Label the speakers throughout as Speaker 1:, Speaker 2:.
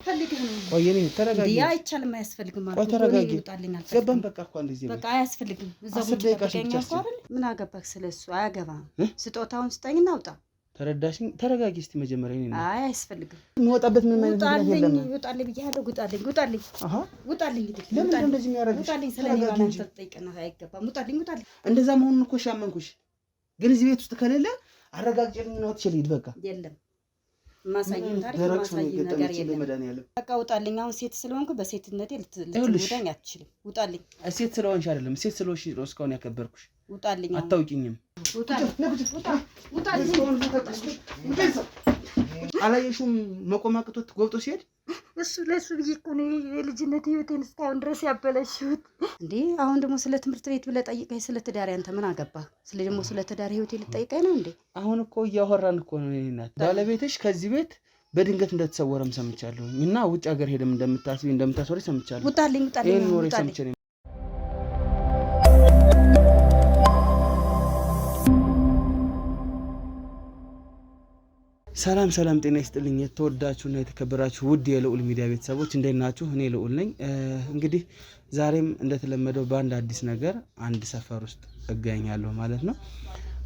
Speaker 1: ፈልገህ ነው
Speaker 2: ቆየኔ ተረጋጊ
Speaker 1: ያ አይቻልም አያስፈልግም ማለት
Speaker 2: ነው
Speaker 1: ይወጣልኛል
Speaker 2: ገባን በቃ እኮ እንደዚህ
Speaker 1: በቃ አያስፈልግም እዛው ተጠቀኛ አይደል ምን አገባክ ስለሱ አያገባም ስጦታውን ስጠኝና አውጣ ተረዳሽኝ
Speaker 2: ተረጋጊ እስቲ መጀመሪያ እኔ
Speaker 1: አይ አያስፈልግም
Speaker 2: እንወጣበት ምን ማለት ነው
Speaker 1: የለም ይወጣልኝ ብያለሁ ውጣልኝ
Speaker 2: አሃ
Speaker 1: ውጣልኝ
Speaker 2: ለምን እንደዚህ የሚያረጋግጥ
Speaker 1: ውጣልኝ ስለኔ ማለት ተጠይቀና አይገባም ውጣልኝ
Speaker 2: እንደዛ መሆኑን እኮ ሻመንኩሽ ግን እዚህ ቤት ውስጥ ከሌለ አረጋግጭልኝ ነው ትችልኝ በቃ
Speaker 1: የለም ማሳየን ታሪክ ማሳየን ነገር የለም በቃ ውጣልኝ አሁን ሴት ስለሆንኩ በሴትነቴ ልትወዳኝ አትችልም ውጣልኝ
Speaker 2: ሴት ስለሆንሽ አይደለም ሴት ስለሆንሽ ነው እስካሁን ያከበርኩሽ
Speaker 1: ውጣልኝ
Speaker 2: አታውቂኝም
Speaker 1: ውጣልኝ
Speaker 2: አላየሽውም መቆማቅቶት ጎብጦ ሲሄድ
Speaker 1: እሱ ለሱ ብዬ እኮ ነው የልጅነት ህይወቴን እስካሁን ድረስ ያበላሽሁት እንዴ አሁን ደግሞ ስለ ትምህርት ቤት ብለህ ጠይቀኝ ስለ ትዳር ያንተ ምን አገባ ስለ ትዳር ህይወቴ ልጠይቀኝ ነው እንዴ
Speaker 2: አሁን እኮ እያወራን እኮ ነው እናት ባለቤትሽ ከዚህ ቤት በድንገት እንደተሰወረም ሰምቻለሁ እና ውጭ ሀገር ሄደም እንደምታስወሪ ሰምቻለሁ
Speaker 1: ውጣልኝ
Speaker 2: ይሄን ኖሬ ሰምቻለሁ ሰላም ጤና ይስጥልኝ የተወዳችሁና የተከበራችሁ ውድ የልዑል ሚዲያ ቤተሰቦች እንደናችሁ እኔ ልዑል ነኝ እንግዲህ ዛሬም እንደተለመደው በአንድ አዲስ ነገር አንድ ሰፈር ውስጥ እገኛለሁ ማለት ነው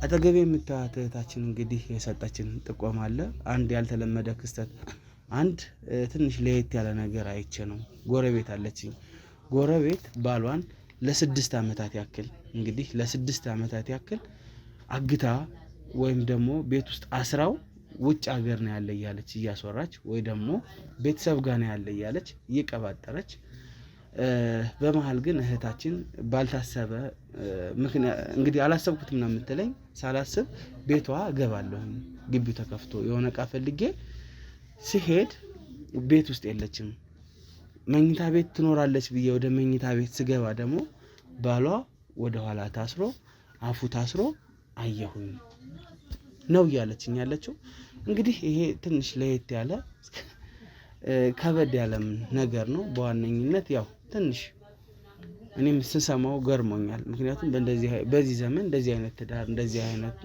Speaker 2: አጠገቤ የምታዩት እህታችን እንግዲህ የሰጣችን ጥቆማ አለ አንድ ያልተለመደ ክስተት አንድ ትንሽ ለየት ያለ ነገር አይቼ ነው ጎረቤት አለችኝ ጎረቤት ባሏን ለ6 አመታት ያክል እንግዲህ ለ6 አመታት ያክል አግታ ወይም ደግሞ ቤት ውስጥ አስራው ውጭ ሀገር ነው ያለ ያለች እያስወራች ወይ ደግሞ ቤተሰብ ጋር ነው ያለ ያለች እየቀባጠረች በመሃል ግን እህታችን ባልታሰበ ምክንያት እንግዲህ አላሰብኩትም ነው የምትለኝ ሳላስብ ቤቷ ገባለሁ ግቢው ተከፍቶ የሆነ ዕቃ ፈልጌ ሲሄድ ቤት ውስጥ የለችም መኝታ ቤት ትኖራለች ብዬ ወደ መኝታ ቤት ስገባ ደግሞ ባሏ ወደ ኋላ ታስሮ አፉ ታስሮ አየሁኝ ነው ያለችኝ ያለችው እንግዲህ ይሄ ትንሽ ለየት ያለ ከበድ ያለም ነገር ነው በዋነኝነት ያው ትንሽ እኔም ስሰማው ገርሞኛል ምክንያቱም በዚህ ዘመን እንደዚህ አይነት ትዳር እንደዚህ አይነት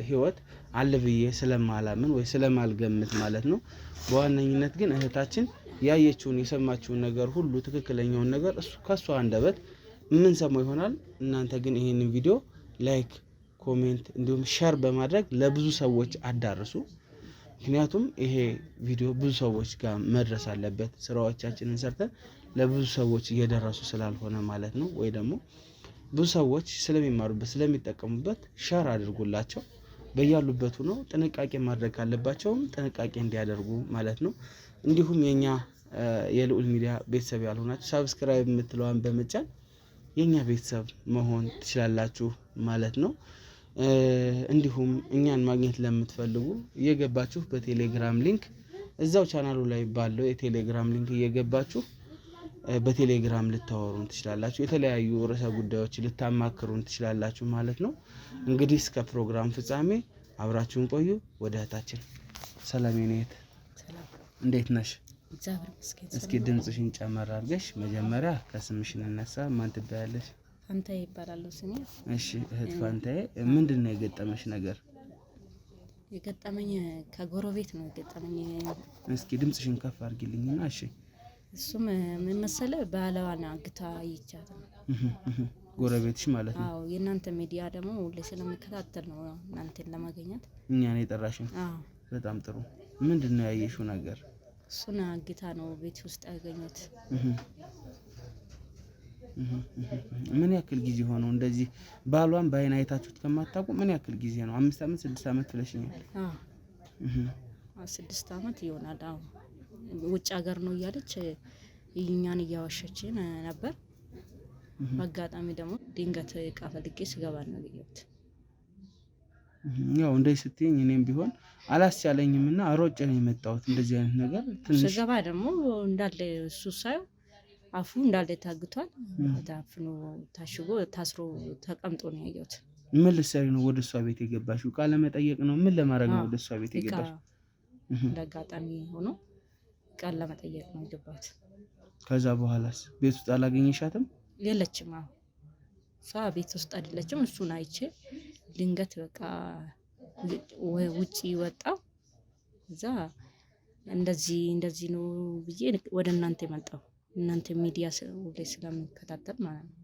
Speaker 2: ህይወት አለ ብዬ ስለማላምን ወይ ስለማልገምት ማለት ነው በዋነኝነት ግን እህታችን ያየችውን የሰማችውን ነገር ሁሉ ትክክለኛውን ነገር እሱ ከሷ አንደበት ምን ሰማው ይሆናል እናንተ ግን ይሄንን ቪዲዮ ላይክ ኮሜንት እንዲሁም ሼር በማድረግ ለብዙ ሰዎች አዳርሱ ምክንያቱም ይሄ ቪዲዮ ብዙ ሰዎች ጋር መድረስ አለበት ስራዎቻችንን ሰርተን ለብዙ ሰዎች እየደረሱ ስላልሆነ ማለት ነው ወይ ደግሞ ብዙ ሰዎች ስለሚማሩበት ስለሚጠቀሙበት ሼር አድርጉላቸው በያሉበት ሆነው ጥንቃቄ ማድረግ ካለባቸውም ጥንቃቄ እንዲያደርጉ ማለት ነው እንዲሁም የኛ የልዑል ሚዲያ ቤተሰብ ያልሆናችሁ ሰብስክራይብ የምትለዋን በመጫን የኛ ቤተሰብ መሆን ትችላላችሁ ማለት ነው እንዲሁም እኛን ማግኘት ለምትፈልጉ እየገባችሁ በቴሌግራም ሊንክ እዛው ቻናሉ ላይ ባለው የቴሌግራም ሊንክ እየገባችሁ በቴሌግራም ልታወሩን ትችላላችሁ የተለያዩ ርዕሰ ጉዳዮች ልታማክሩን ትችላላችሁ ማለት ነው እንግዲህ እስከ ፕሮግራም ፍጻሜ አብራችሁን ቆዩ ወደ እህታችን ሰላም የኔት
Speaker 1: ሰላም
Speaker 2: እንዴት ነሽ
Speaker 1: እግዚአብሔር ይመስገን
Speaker 2: እስኪ ድምጽሽን ጨመር አድርገሽ መጀመሪያ ከስምሽ እንነሳ ማን ትባያለሽ
Speaker 1: ፋንታዬ ይባላል ስሜ
Speaker 2: እሺ እህት ፋንታዬ ምንድነው የገጠመሽ ነገር
Speaker 1: የገጠመኝ ከጎረቤት ነው የገጠመኝ
Speaker 2: እስኪ ድምጽሽን ከፍ አድርጊልኝና እሺ
Speaker 1: እሱም ምን መሰለህ ባለዋና አግታ ይቻት ነው
Speaker 2: ጎረቤትሽ ማለት ነው
Speaker 1: አዎ የናንተ ሚዲያ ደግሞ ሁሌ ስለምከታተል ነው እናንተን ለማግኘት
Speaker 2: እኛን የጠራሽን
Speaker 1: አዎ
Speaker 2: በጣም ጥሩ ምንድነው ያየሽው ነገር
Speaker 1: እሱና አግታ ነው ቤት ውስጥ ያገኘት
Speaker 2: ምን ያክል ጊዜ ሆነው እንደዚህ ባሏን ባይና አይታችሁት ከማታውቁ ምን ያክል ጊዜ ነው 5 አመት 6 አመት ብለሽኛል
Speaker 1: አዎ 6 አመት ይሆናል አዎ ውጭ ሀገር ነው እያለች እኛን እያዋሸችን ነበር በአጋጣሚ ደግሞ ድንገት ዕቃ ፈልጌ ስገባ ነው ያየሁት
Speaker 2: ያው እንደዚህ ስትይኝ እኔም ቢሆን አላስቻለኝምና አሮጬ ነው የመጣሁት እንደዚህ አይነት ነገር
Speaker 1: ትንሽ ስገባ ደግሞ እንዳለ እሱ ሳይው አፉ እንዳለ ታግቷል ታፍኖ ታሽጎ ታስሮ ተቀምጦ ነው ያየሁት
Speaker 2: ምን ልትሰሪ ነው ወደ እሷ ቤት የገባሽው ቃለ መጠየቅ ነው ምን ለማድረግ ነው ወደ እሷ ቤት የገባሽው
Speaker 1: ለጋጣሚ ሆኖ ቃል ለመጠየቅ ነው የገባሁት
Speaker 2: ከዛ በኋላስ ቤት ውስጥ አላገኘሻትም
Speaker 1: የለችም አዎ እሷ ቤት ውስጥ አይደለችም እሱን አይቼ ድንገት በቃ ውጪ ወጣው እዛ እንደዚህ ነው ብዬ ወደ እናንተ መጣሁ። እናንተ ሚዲያ ላይ ስለምከታተል ማለት ነው።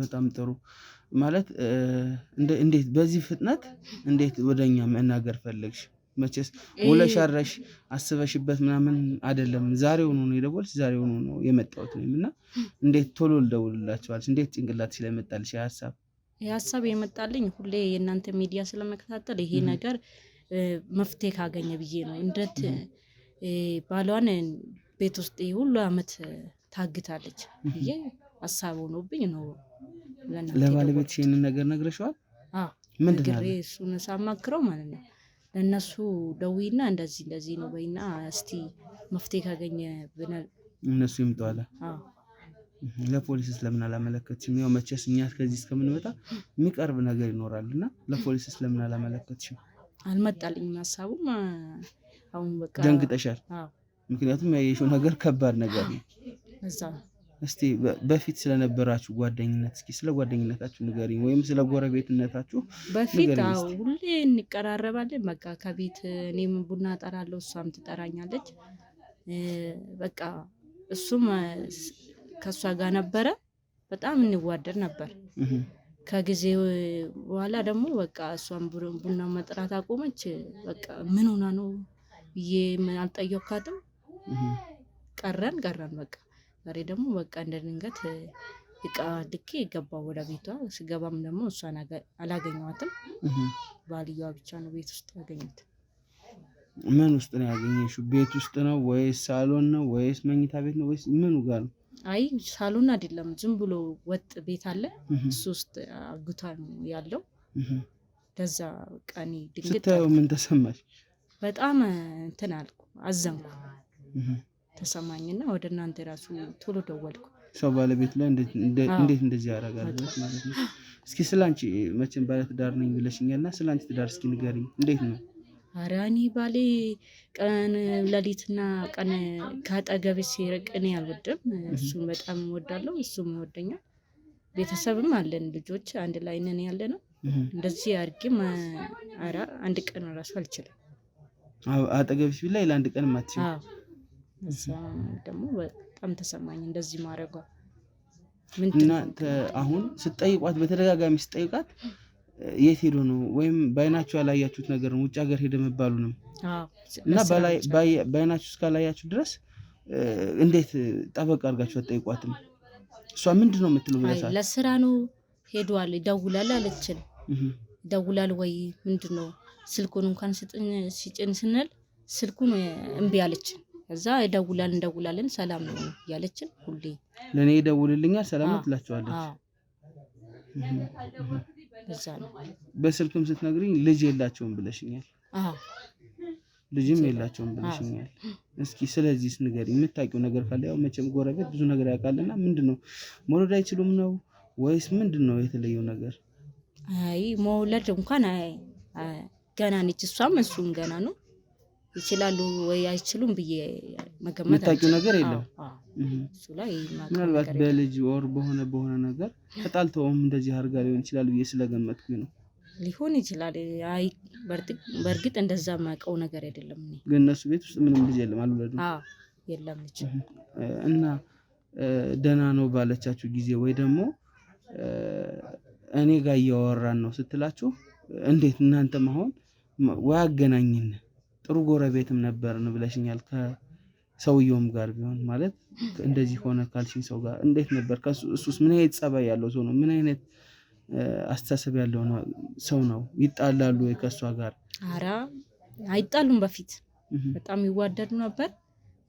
Speaker 2: በጣም ጥሩ። ማለት እንዴት በዚህ ፍጥነት እንዴት ወደኛ መናገር ፈለግሽ? መቼስ ውለሽ አድረሽ አስበሽበት ምናምን አይደለም። ዛሬውኑ ነው የደወልሽ? ዛሬውኑ ነው የመጣሁት ነው እና እንዴት ቶሎ ልደውልላችኋለሽ? እንዴት ጭንቅላት ስለመጣልሽ
Speaker 1: ሀሳብ የመጣልኝ ሁሌ የእናንተ ሚዲያ ስለመከታተል ይሄ ነገር መፍትሄ ካገኘ ብዬ ነው። እንዴት ባሏን ቤት ውስጥ ሁሉ አመት ታግታለች ብዬ ሀሳብ ሆኖብኝ ነው።
Speaker 2: ለባለቤትሽ ይሄንን ነገር ነግረሽዋል?
Speaker 1: አዎ ምንድን ነው እሱን ሳማክረው ማለት ነው ለእነሱ ደውይና እንደዚህ ነው በይና እስቲ መፍትሄ ካገኘ ብለን
Speaker 2: እነሱ ይምጣዋል።
Speaker 1: አዎ
Speaker 2: ለፖሊስስ ለምን አላመለከትሽም? ያው መቼስ እኛ ከዚህ እስከምንመጣ የሚቀርብ ነገር ይኖራልና ለፖሊስስ ለምን አላመለከትሽም?
Speaker 1: አልመጣልኝም ሀሳቡም። አሁን በቃ
Speaker 2: ደንግጠሻል?
Speaker 1: አዎ
Speaker 2: ምክንያቱም ያየሽው ነገር ከባድ ነገር ነው።
Speaker 1: እዛ
Speaker 2: እስቲ በፊት ስለነበራችሁ ጓደኝነት እስኪ ስለ ጓደኝነታችሁ ንገሪኝ፣ ወይም ስለ ጎረቤትነታችሁ።
Speaker 1: በፊት ሁሌ እንቀራረባለን። በቃ ከቤት እኔም ቡና ጠራለሁ፣ እሷም ትጠራኛለች። በቃ እሱም ከእሷ ጋር ነበረ። በጣም እንዋደድ ነበር። ከጊዜ በኋላ ደግሞ በቃ እሷም ቡና መጥራት አቆመች። በቃ ምን ሆና ነው ብዬ አልጠየኳትም። ቀረን በቃ ዛሬ ደግሞ በቃ እንደ ድንገት እቃ ልኬ ገባሁ ወደ ቤቷ። ስገባም ደግሞ እሷን አላገኘኋትም። ባልየዋ ብቻ ነው ቤት ውስጥ ያገኘሁት።
Speaker 2: ምን ውስጥ ነው ያገኘሽው? ቤት ውስጥ ነው ወይስ ሳሎን ነው ወይስ መኝታ ቤት ነው ወይስ ምኑ ጋር ነው?
Speaker 1: አይ ሳሎን አይደለም፣ ዝም ብሎ ወጥ ቤት አለ፣ እሱ ውስጥ አግቷ ነው ያለው። ለዛ በቃ እኔ ድንገት
Speaker 2: ስታየው ምን ተሰማሽ?
Speaker 1: በጣም እንትን አልኩ፣ አዘንኩ ተሰማኝና ወደ እናንተ ራሱ ቶሎ ደወልኩ።
Speaker 2: ሰው ባለቤት ላይ እንዴት እንደዚህ ያደርጋል ማለት ነው። እስኪ ስላንቺ መቼም ባለ ትዳር ነኝ ብለሽኛልና ስላንቺ ትዳር እስኪ ንገሪኝ፣ እንዴት ነው?
Speaker 1: ኧረ እኔ ባሌ ቀን ሌሊትና ቀን ከአጠገቤ ሲርቅ እኔ አልወድም። እሱን በጣም እወዳለሁ፣ እሱም ይወደኛል። ቤተሰብም አለን፣ ልጆች አንድ ላይ ነን ያለ ነው። እንደዚህ አድርጌም ኧረ አንድ ቀን ራሱ አልችልም።
Speaker 2: አጠገብሽ ቢላይ ለአንድ ቀን ማትችል።
Speaker 1: እዛ ደግሞ በጣም ተሰማኝ እንደዚህ ማድረጓ።
Speaker 2: እና አሁን ስትጠይቋት በተደጋጋሚ ስትጠይቃት የት ሄዶ ነው ወይም በአይናችሁ ያላያችሁት ነገር ነው ውጭ ሀገር ሄደ መባሉ ነው? እና በአይናችሁ እስካላያችሁ ድረስ እንዴት ጠበቅ አድርጋችሁ አትጠይቋትም? እሷ ምንድን ነው የምትለው ብለሻል?
Speaker 1: ለስራ ነው ሄዷል፣ ይደውላል አለችን። ይደውላል ወይ ምንድን ነው ስልኩን እንኳን ሲጭን ስንል ስልኩን እምቢ አለችን። ከዛ እንደውላለን ሰላም ነው ያለችን። ሁሌ
Speaker 2: ለኔ ይደውልልኛል ሰላም ነው ትላቸዋለች።
Speaker 1: እዛ ነው።
Speaker 2: በስልክም ስትነግሪኝ ልጅ የላቸውም ብለሽኛል። ልጅም የላቸውም ብለሽኛል። እስኪ ስለዚህ ንገሪኝ፣ የምታውቂው ነገር ካለ። ያው መቼም ጎረቤት ብዙ ነገር ያውቃልና ምንድነው መውለድ አይችሉም ነው ወይስ ምንድነው የተለየው ነገር?
Speaker 1: አይ መውለድ እንኳን ገና ነች፣ እሷም እሱም ገና ነው። ይችላሉ ወይ አይችሉም ብዬ መገመት
Speaker 2: የምታውቂው ነገር የለም።
Speaker 1: እሱ ላይ
Speaker 2: ምናልባት በልጅ ወር በሆነ ነገር ተጣልተውም እንደዚህ አድርጋ ሊሆን ይችላል ብዬ ስለገመትኩኝ ነው።
Speaker 1: ሊሆን ይችላል። አይ በእርግጥ እንደዛ የማውቀው ነገር አይደለም።
Speaker 2: ግን እነሱ ቤት ውስጥ ምንም ልጅ የለም፣ አልወለዱም።
Speaker 1: የለም ልጅ።
Speaker 2: እና ደህና ነው ባለቻችሁ ጊዜ ወይ ደግሞ እኔ ጋር እያወራን ነው ስትላችሁ እንዴት እናንተም አሁን ወይ አገናኝን ጥሩ ጎረቤትም ነበርን ብለሽኛል። ከሰውየውም ጋር ቢሆን ማለት እንደዚህ ሆነ ካልሽኝ ሰው ጋር እንዴት ነበር? እሱስ ምን አይነት ጸባይ ያለው ሰው ነው? ምን አይነት አስተሳሰብ ያለው ሰው ነው? ይጣላሉ ወይ ከሷ ጋር?
Speaker 1: ኧረ አይጣሉም። በፊት በጣም ይዋደዱ ነበር።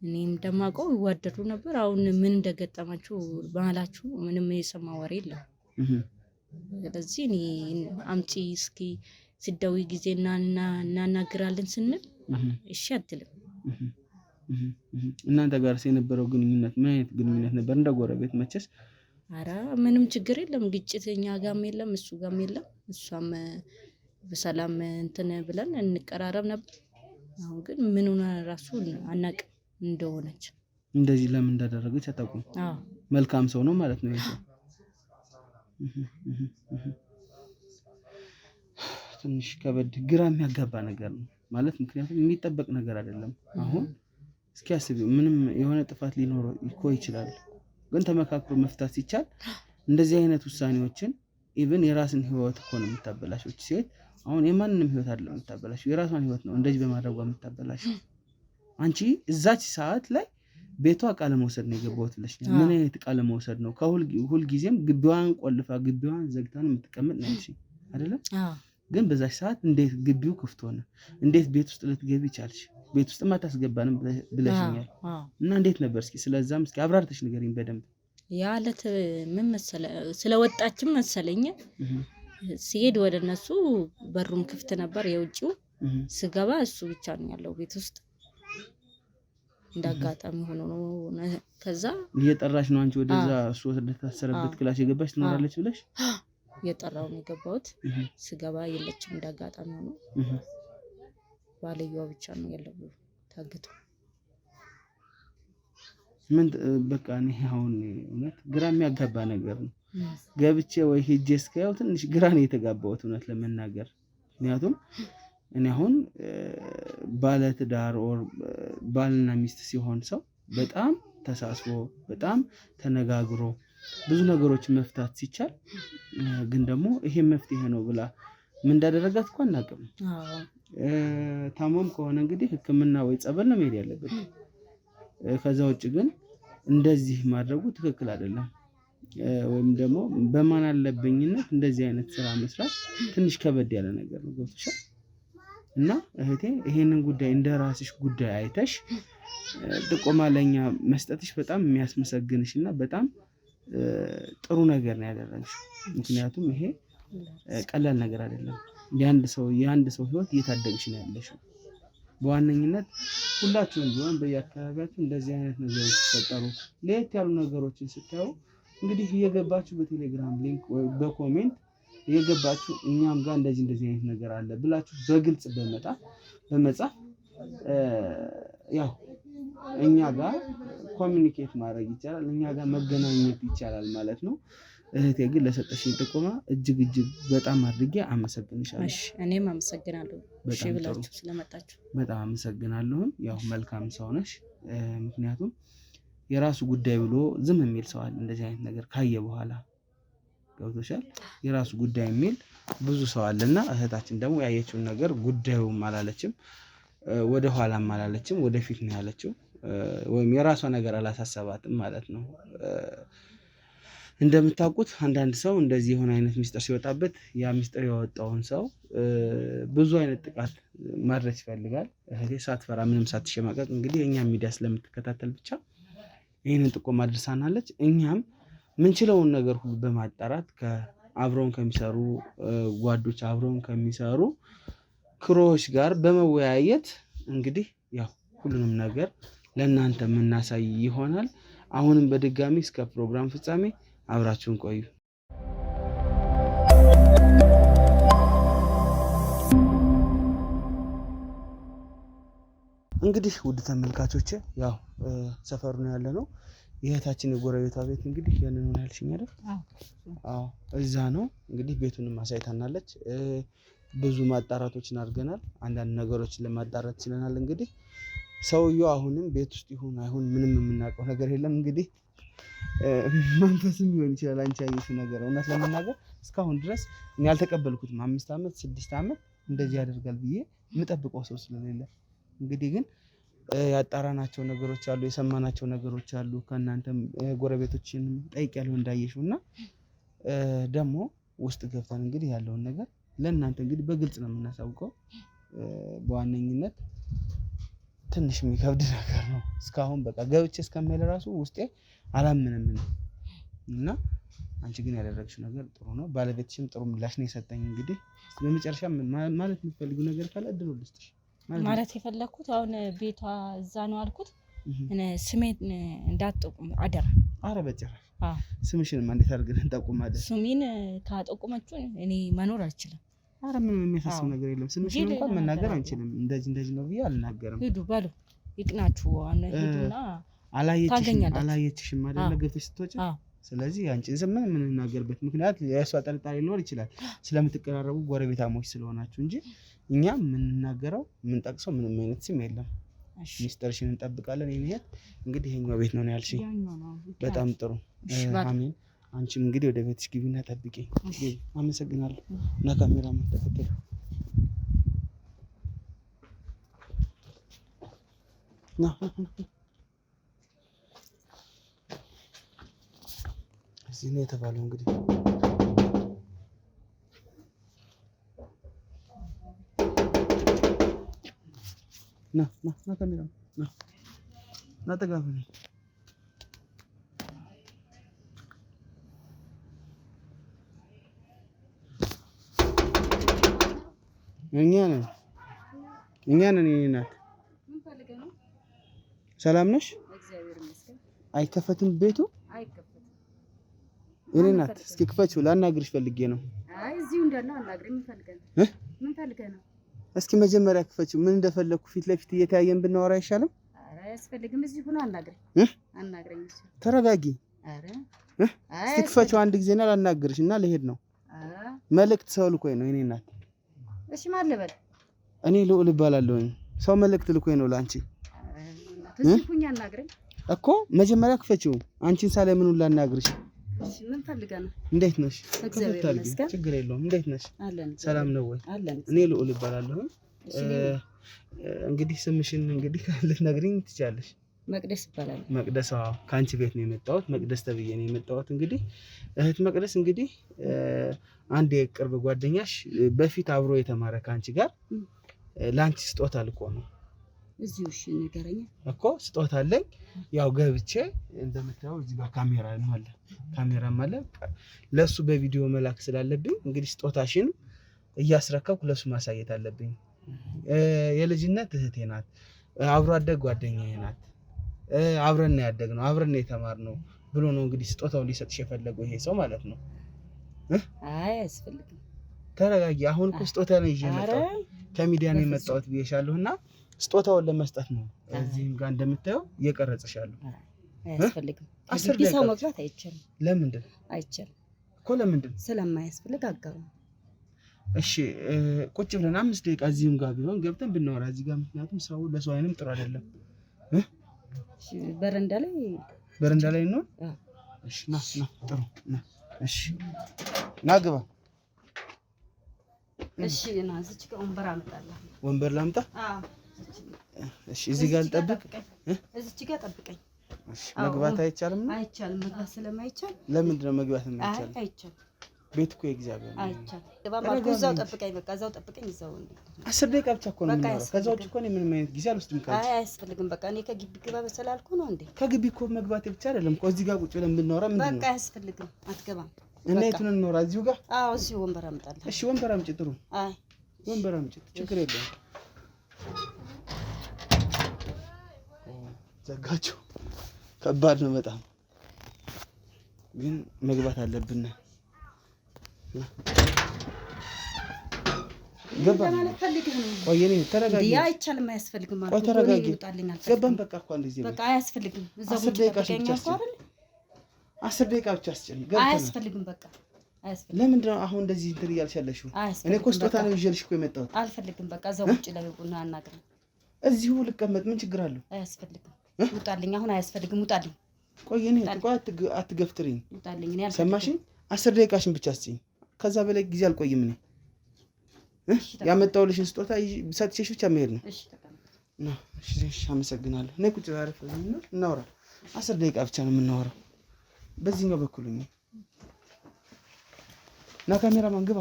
Speaker 1: እኔም እንደማውቀው ይዋደዱ ነበር። አሁን ምን እንደገጠማችሁ ባህላችሁ ምንም የሰማ ወሬ የለም። ስለዚህ እኔ አምጪ እስኪ ስደዊ ጊዜ እናናግራለን ስንል እሺ አትልም።
Speaker 2: እናንተ ጋር የነበረው ግንኙነት ምን አይነት ግንኙነት ነበር? እንደ ጎረቤት መቼስ።
Speaker 1: ኧረ ምንም ችግር የለም፣ ግጭት እኛ ጋርም የለም እሱ ጋርም የለም። እሷም በሰላም እንትን ብለን እንቀራረብ ነበር። አሁን ግን ምን ሆነ ራሱ አናውቅም እንደሆነች።
Speaker 2: እንደዚህ ለምን እንዳደረገች አታውቁም? መልካም ሰው ነው ማለት ነው። ትንሽ ከበድ ግራ የሚያጋባ ነገር ነው ማለት ምክንያቱም የሚጠበቅ ነገር አይደለም። አሁን እስኪ አስቢ ምንም የሆነ ጥፋት ሊኖረው እኮ ይችላል ግን ተመካክሮ መፍታት ሲቻል እንደዚህ አይነት ውሳኔዎችን ኢቭን የራስን ህይወት እኮ ነው የምታበላሽው ሴት አሁን የማንንም ህይወት አይደለም የምታበላሽው የራሷን ህይወት ነው እንደዚህ በማድረጓ የምታበላሽው አንቺ እዛች ሰዓት ላይ ቤቷ ቃለ መውሰድ ነው የገባሁት ብለሽ ምን አይነት ቃለ መውሰድ ነው ከሁል ጊዜም ግቢዋን ቆልፋ ግቢዋን ዘግታን የምትቀመጥ ነው እሺ አይደለም ግን በዛች ሰዓት እንዴት ግቢው ክፍት ሆነ እንዴት ቤት ውስጥ ልትገቢ ቻልሽ ቤት ውስጥ ማታስገባንም ብለሽኛል እና እንዴት ነበር እስኪ ስለዛም እስኪ አብራርተሽ ንገሪኝ በደንብ
Speaker 1: ያለት ምን መሰለ ስለወጣችም መሰለኝ ሲሄድ ወደ እነሱ በሩም ክፍት ነበር የውጪው ስገባ እሱ ብቻ ነው ያለው ቤት ውስጥ እንዳጋጣሚ ሆኖ ነው ከዛ
Speaker 2: እየጠራሽ ነው አንቺ ወደዛ እሱ ወደ ታሰረበት ክላስ የገባሽ ትኖራለች ብለሽ
Speaker 1: እየጠራው ነው የገባሁት ስገባ የለችም እንዳጋጣሚ ሆኖ ባልየዋ ብቻ ነው ያለው ታግቶ
Speaker 2: ምን በቃ ነው አሁን እውነት ግራ የሚያጋባ ነገር ነው ገብቼ ወይ ሄጄ እስከያው ትንሽ ግራ ነው የተጋባሁት እውነት ለመናገር ምክንያቱም እኔ አሁን ባለትዳር ኦር ባልና ሚስት ሲሆን ሰው በጣም ተሳስቦ በጣም ተነጋግሮ ብዙ ነገሮች መፍታት ሲቻል ግን ደግሞ ይሄ መፍትሄ ነው ብላ ምን እንዳደረጋት እንኳን አናውቅም ታሞም ከሆነ እንግዲህ ህክምና ወይ ጸበል ነው መሄድ ያለበት ከዛ ውጭ ግን እንደዚህ ማድረጉ ትክክል አይደለም ወይም ደግሞ በማን አለበኝነት እንደዚህ አይነት ስራ መስራት ትንሽ ከበድ ያለ ነገር ነው ገብቶሻል እና እህቴ ይሄንን ጉዳይ እንደራስሽ ጉዳይ አይተሽ ጥቆማ ለኛ መስጠትሽ በጣም የሚያስመሰግንሽና በጣም ጥሩ ነገር ነው ያደረግሽ ምክንያቱም ይሄ ቀላል ነገር አይደለም የአንድ ሰው ህይወት እየታደግሽ ነው ያለሽው በዋነኝነት ሁላችሁም ቢሆን በየአካባቢያችሁ እንደዚህ አይነት ነገሮች ሲፈጠሩ ለየት ያሉ ነገሮችን ስታዩ እንግዲህ እየገባችሁ በቴሌግራም ሊንክ ወይ በኮሜንት እየገባችሁ እኛም ጋር እንደዚህ አይነት ነገር አለ ብላችሁ በግልጽ በመጻፍ ያው እኛ ጋር ኮሚኒኬት ማድረግ ይቻላል እኛ ጋር መገናኘት ይቻላል ማለት ነው እህቴ ግን ለሰጠሽኝ ጥቆማ እጅግ በጣም አድርጌ አመሰግንሻለሁ
Speaker 1: እሺ እኔም አመሰግናለሁ እሺ ብላችሁ ስለመጣችሁ
Speaker 2: በጣም አመሰግናለሁ ያው መልካም ሰው ነሽ ምክንያቱም የራሱ ጉዳይ ብሎ ዝም የሚል ሰው አለ እንደዚህ አይነት ነገር ካየ በኋላ ገብቶሻል የራሱ ጉዳይ የሚል ብዙ ሰው አለና እህታችን ደግሞ ያየችውን ነገር ጉዳዩም አላለችም ወደ ኋላም አላለችም ወደፊት ነው ያለችው ወይም የራሷ ነገር አላሳሰባትም ማለት ነው እንደምታውቁት አንዳንድ ሰው እንደዚህ የሆነ አይነት ሚስጥር ሲወጣበት ያ ሚስጥር ያወጣውን ሰው ብዙ አይነት ጥቃት ማድረስ ይፈልጋል እህቴ ሳትፈራ ምንም ሳትሸማቀቅ እንግዲህ እኛ ሚዲያ ስለምትከታተል ብቻ ይሄንን ጥቆማ አድርሳናለች እኛም ምንችለውን ነገር ሁሉ በማጣራት ከአብረውን ከሚሰሩ ጓዶች አብረውን ከሚሰሩ ክሮዎች ጋር በመወያየት እንግዲህ ያው ሁሉንም ነገር ለእናንተ የምናሳይ ይሆናል አሁንም በድጋሚ እስከ ፕሮግራም ፍጻሜ አብራችሁን ቆዩ እንግዲህ ውድ ተመልካቾቼ ያው ሰፈሩ ነው ያለነው የእህታችን የጎረቤቷ ቤት እንግዲህ ያንን ነው ያልሽኝ አይደል አዎ እዛ ነው እንግዲህ ቤቱንም አሳይታናለች ብዙ ማጣራቶችን አድርገናል አንዳንድ ነገሮችን ለማጣራት ችለናል እንግዲህ ሰውየው አሁንም ቤት ውስጥ ይሁን አይሁን ምንም የምናውቀው ነገር የለም እንግዲህ መንፈስም ሊሆን ይችላል አንቺ ያየሽው ነገር እውነት ለመናገር እስካሁን ድረስ እኔ ያልተቀበልኩትም 5 አመት 6 አመት እንደዚህ ያደርጋል ብዬ የምጠብቀው ሰው ስለሌለ እንግዲህ ግን ያጣራናቸው ነገሮች አሉ የሰማናቸው ነገሮች አሉ ከእናንተም ጎረቤቶችን ጠይቄያለሁ እንዳየሽውና ደግሞ ውስጥ ገብተን እንግዲህ ያለውን ነገር ለእናንተ እንግዲህ በግልጽ ነው የምናሳውቀው በዋነኝነት ትንሽ የሚከብድ ነገር ነው እስካሁን በቃ ገብቼ እስከማይል ራሱ ውስጤ አላምንም እና አንቺ ግን ያደረግሽው ነገር ጥሩ ነው ባለቤትሽም ጥሩ ምላሽ ነው የሰጠኝ እንግዲህ በመጨረሻ ማለት የምትፈልጊው ነገር ካለ እድል ልስጥሽ
Speaker 1: ማለት የፈለኩት አሁን ቤቷ እዛ ነው አልኩት እኔ ስሜን እንዳትጠቁም አደራ
Speaker 2: አረ በጭራሽ ስምሽንም እንዴት አድርገን እንጠቁማለን
Speaker 1: ስሜን ካጠቁመችሁ እኔ መኖር አልችልም
Speaker 2: አረ ምንም የሚያሳስብ ነገር የለም ስምሽን እንኳን መናገር አንችልም እንደዚህ ነው ብዬ አልናገርም
Speaker 1: ሂዱ ባሉ ይቅናችሁ አሁን ሂዱና
Speaker 2: አላየችሽም አይደል ገብተሽ ስትወጪ ስለዚህ አንቺን ስም ምን እናገርበት ምክንያት የሷ ጠርጣሪ ሊኖር ይችላል ስለምትቀራረቡ ጎረቤታሞች ስለሆናችሁ እንጂ እኛ ምን እናገረው ምን ጠቅሰው ምንም አይነት ስም የለም ሚስጥርሽን እንጠብቃለን። ይሄን እንግዲህ ይሄኛው ቤት ነው ያልሽኝ። በጣም ጥሩ አሜን። አንቺም እንግዲህ ወደ ቤትሽ ግቢና ጠብቂኝ። አመሰግናለሁ። እና ካሜራ ተከተል ና እዚህ ነው የተባለው እንግዲህ ና ካሜራ ና ተጋፍ እኛ ነን የኔ እናት። ሰላም ነሽ? አይከፈትም ቤቱ? አይከፈትም። የኔ እናት እስኪ ክፈችው፣ ላናግርሽ ፈልጌ ነው።
Speaker 1: አይ እዚሁ እንዳለው አናግረኝ። ምን ፈልገህ ነው?
Speaker 2: እስኪ መጀመሪያ ክፈችው። ምን እንደፈለኩ ፊት ለፊት እየተያየን ብናወራ አይሻልም?
Speaker 1: ኧረ አያስፈልግም። እዚሁ ሆኖ አናግረኝ።
Speaker 2: ተረጋጊ። ኧረ እስኪ ክፈችው አንድ ጊዜና ላናግርሽ እና ልሄድ ነው። መልእክት ሰው ልኮኝ ነው የኔ እናት።
Speaker 1: እሺ ማን ልበል?
Speaker 2: እኔ ልዑል እባላለሁ። ሰው መልእክት ልኮኝ ነው ላንቺ።
Speaker 1: ትስኩኛ አናግረኝ
Speaker 2: እኮ መጀመሪያ ክፈችው። አንቺን ሳላይ ምኑን ላናግርሽ?
Speaker 1: እሺ ምን ፈልገህ ነው?
Speaker 2: እንዴት ነሽ?
Speaker 1: እግዚአብሔር ይመስገን።
Speaker 2: ችግር የለውም። እንዴት ነሽ? ሰላም ነው ወይ? እኔ ልዑል እባላለሁ። እንግዲህ ስምሽን እንግዲህ ልትነግሪኝ ትችያለሽ?
Speaker 1: መቅደስ እባላለሁ።
Speaker 2: መቅደስ። አዎ ከአንቺ ቤት ነው የመጣሁት። መቅደስ ተብዬ ነው የመጣሁት። እንግዲህ እህት መቅደስ እንግዲህ አንድ የቅርብ ጓደኛሽ በፊት አብሮ የተማረ ከአንቺ ጋር ላንቺ ስጦታ ልኮ ነው
Speaker 1: እዚሁ። እሺ ንገረኝ
Speaker 2: እኮ ስጦታ አለኝ። ያው ገብቼ እንደምታየው እዚህ ጋር ካሜራም አለ። ለሱ በቪዲዮ መላክ ስላለብኝ እንግዲህ ስጦታሽን እያስረከብኩ ለሱ ማሳየት አለብኝ። የልጅነት እህቴ ናት። አብሮ አደግ ጓደኛዬ ናት። አብረን ያደግነው አብረን የተማርነው ብሎ ነው እንግዲህ ስጦታውን ሊሰጥሽ የፈለገው ይሄ ሰው ማለት ነው።
Speaker 1: አይ አያስፈልግም።
Speaker 2: ተረጋጊ። አሁን እኮ ስጦታ ነው ይዤ የመጣሁት ከሚዲያ ነው የመጣሁት ብዬሻለሁና ስጦታውን ለመስጠት ነው። እዚህም ጋር እንደምታየው እየቀረጽሻለሁ።
Speaker 1: አያስፈልግም። አስር ሰው መግባት አይቻልም።
Speaker 2: ለምንድን
Speaker 1: አይቻልም
Speaker 2: እኮ? ለምንድን?
Speaker 1: ስለማያስፈልግ አጋሩ።
Speaker 2: እሺ ቁጭ ብለን 5 ደቂቃ እዚህም ጋር ቢሆን ገብተን ብናወራ እዚህ ጋር፣ ምክንያቱም ሰው ለሰው አይንም ጥሩ አይደለም።
Speaker 1: እሺ በረንዳ ላይ
Speaker 2: ነው። እሺ ና ጥሩ ና። እሺ ና ግባ።
Speaker 1: እሺ ና እዚህ ጋር ወንበር አምጣለሁ።
Speaker 2: ወንበር ላምጣ?
Speaker 1: አዎ።
Speaker 2: እሺ እዚህ ጋር ልጠብቅ?
Speaker 1: እዚህ ጋር ጠብቀኝ።
Speaker 2: እሺ መግባት አይቻልም ነው?
Speaker 1: አይቻልም። መግባት ስለማይቻል
Speaker 2: ለምንድን ነው መግባት የማይቻል?
Speaker 1: አይቻልም።
Speaker 2: ቤት እኮ የእግዚአብሔር ነው።
Speaker 1: አይቻልም። ግባ። እዛው ጠብቀኝ። በቃ እዛው ጠብቀኝ። እዛው
Speaker 2: 10 ደቂቃ ብቻ እኮ ነው የምናወራው። ከዛ ውጭ እኮ ምንም አይነት ጊዜ አልወስድም።
Speaker 1: አይ አያስፈልግም። በቃ እኔ ከግቢ ግባ በሰላልኩ ነው እንዴ?
Speaker 2: ከግቢ እኮ መግባት ብቻ አይደለም እኮ እዚህ ጋር ቁጭ ብለን ብናወራ ምንድን ነው?
Speaker 1: በቃ አያስፈልግም። አትገባም።
Speaker 2: እና የቱን እንኖራ? እዚሁ ጋር?
Speaker 1: አዎ እዚሁ ወንበር አምጣለሁ።
Speaker 2: እሺ ወንበር አምጪ። ጥሩ።
Speaker 1: አይ
Speaker 2: ወንበር አምጪ። ችግር የለውም። ዘጋችሁ። ከባድ ነው በጣም ግን መግባት አለብን። ገባ ማለት ፈልገህ ነው? ቆይ እኔ ተረጋጊ።
Speaker 1: ያ አይቻልም። አያስፈልግም ማለት
Speaker 2: ነው። ተረጋጊ። ገባን በቃ እኮ እንደዚህ
Speaker 1: በቃ አያስፈልግም። እዛው ቁጭ ጠብቀኝ እኮ አይደል?
Speaker 2: 10 ደቂቃ ብቻ አስጨርሽ። ገባን።
Speaker 1: አያስፈልግም በቃ አያስፈልግም።
Speaker 2: ለምንድን ነው አሁን እንደዚህ እንትን እያልሽ ያለሽው? እኔ እኮ ስጦታ ነው ይዤልሽ እኮ የመጣሁት።
Speaker 1: አልፈልግም በቃ እዛው ቁጭ ለቡና አናግረኝ።
Speaker 2: እዚሁ ልቀመጥ ምን ችግር አለው?
Speaker 1: አያስፈልግም። ውጣልኝ። አሁን አያስፈልግም። ውጣልኝ።
Speaker 2: ቆይ እኔ አትገፍትሪኝ።
Speaker 1: ውጣልኝ። እኔ አልፈልግም።
Speaker 2: ሰማሽኝ? 10 ደቂቃሽን ብቻ አስጪኝ። ከዛ በላይ ጊዜ አልቆይም። እኔ ያመጣሁልሽን ስጦታ ሰጥቼሽ ብቻ መሄድ ነው። እሺ አመሰግናለሁ። እኔ ቁጭ አረፍ እናውራ። 10 ደቂቃ ብቻ ነው የምናወራው። በዚህኛው በኩል ና ካሜራማን ግባ።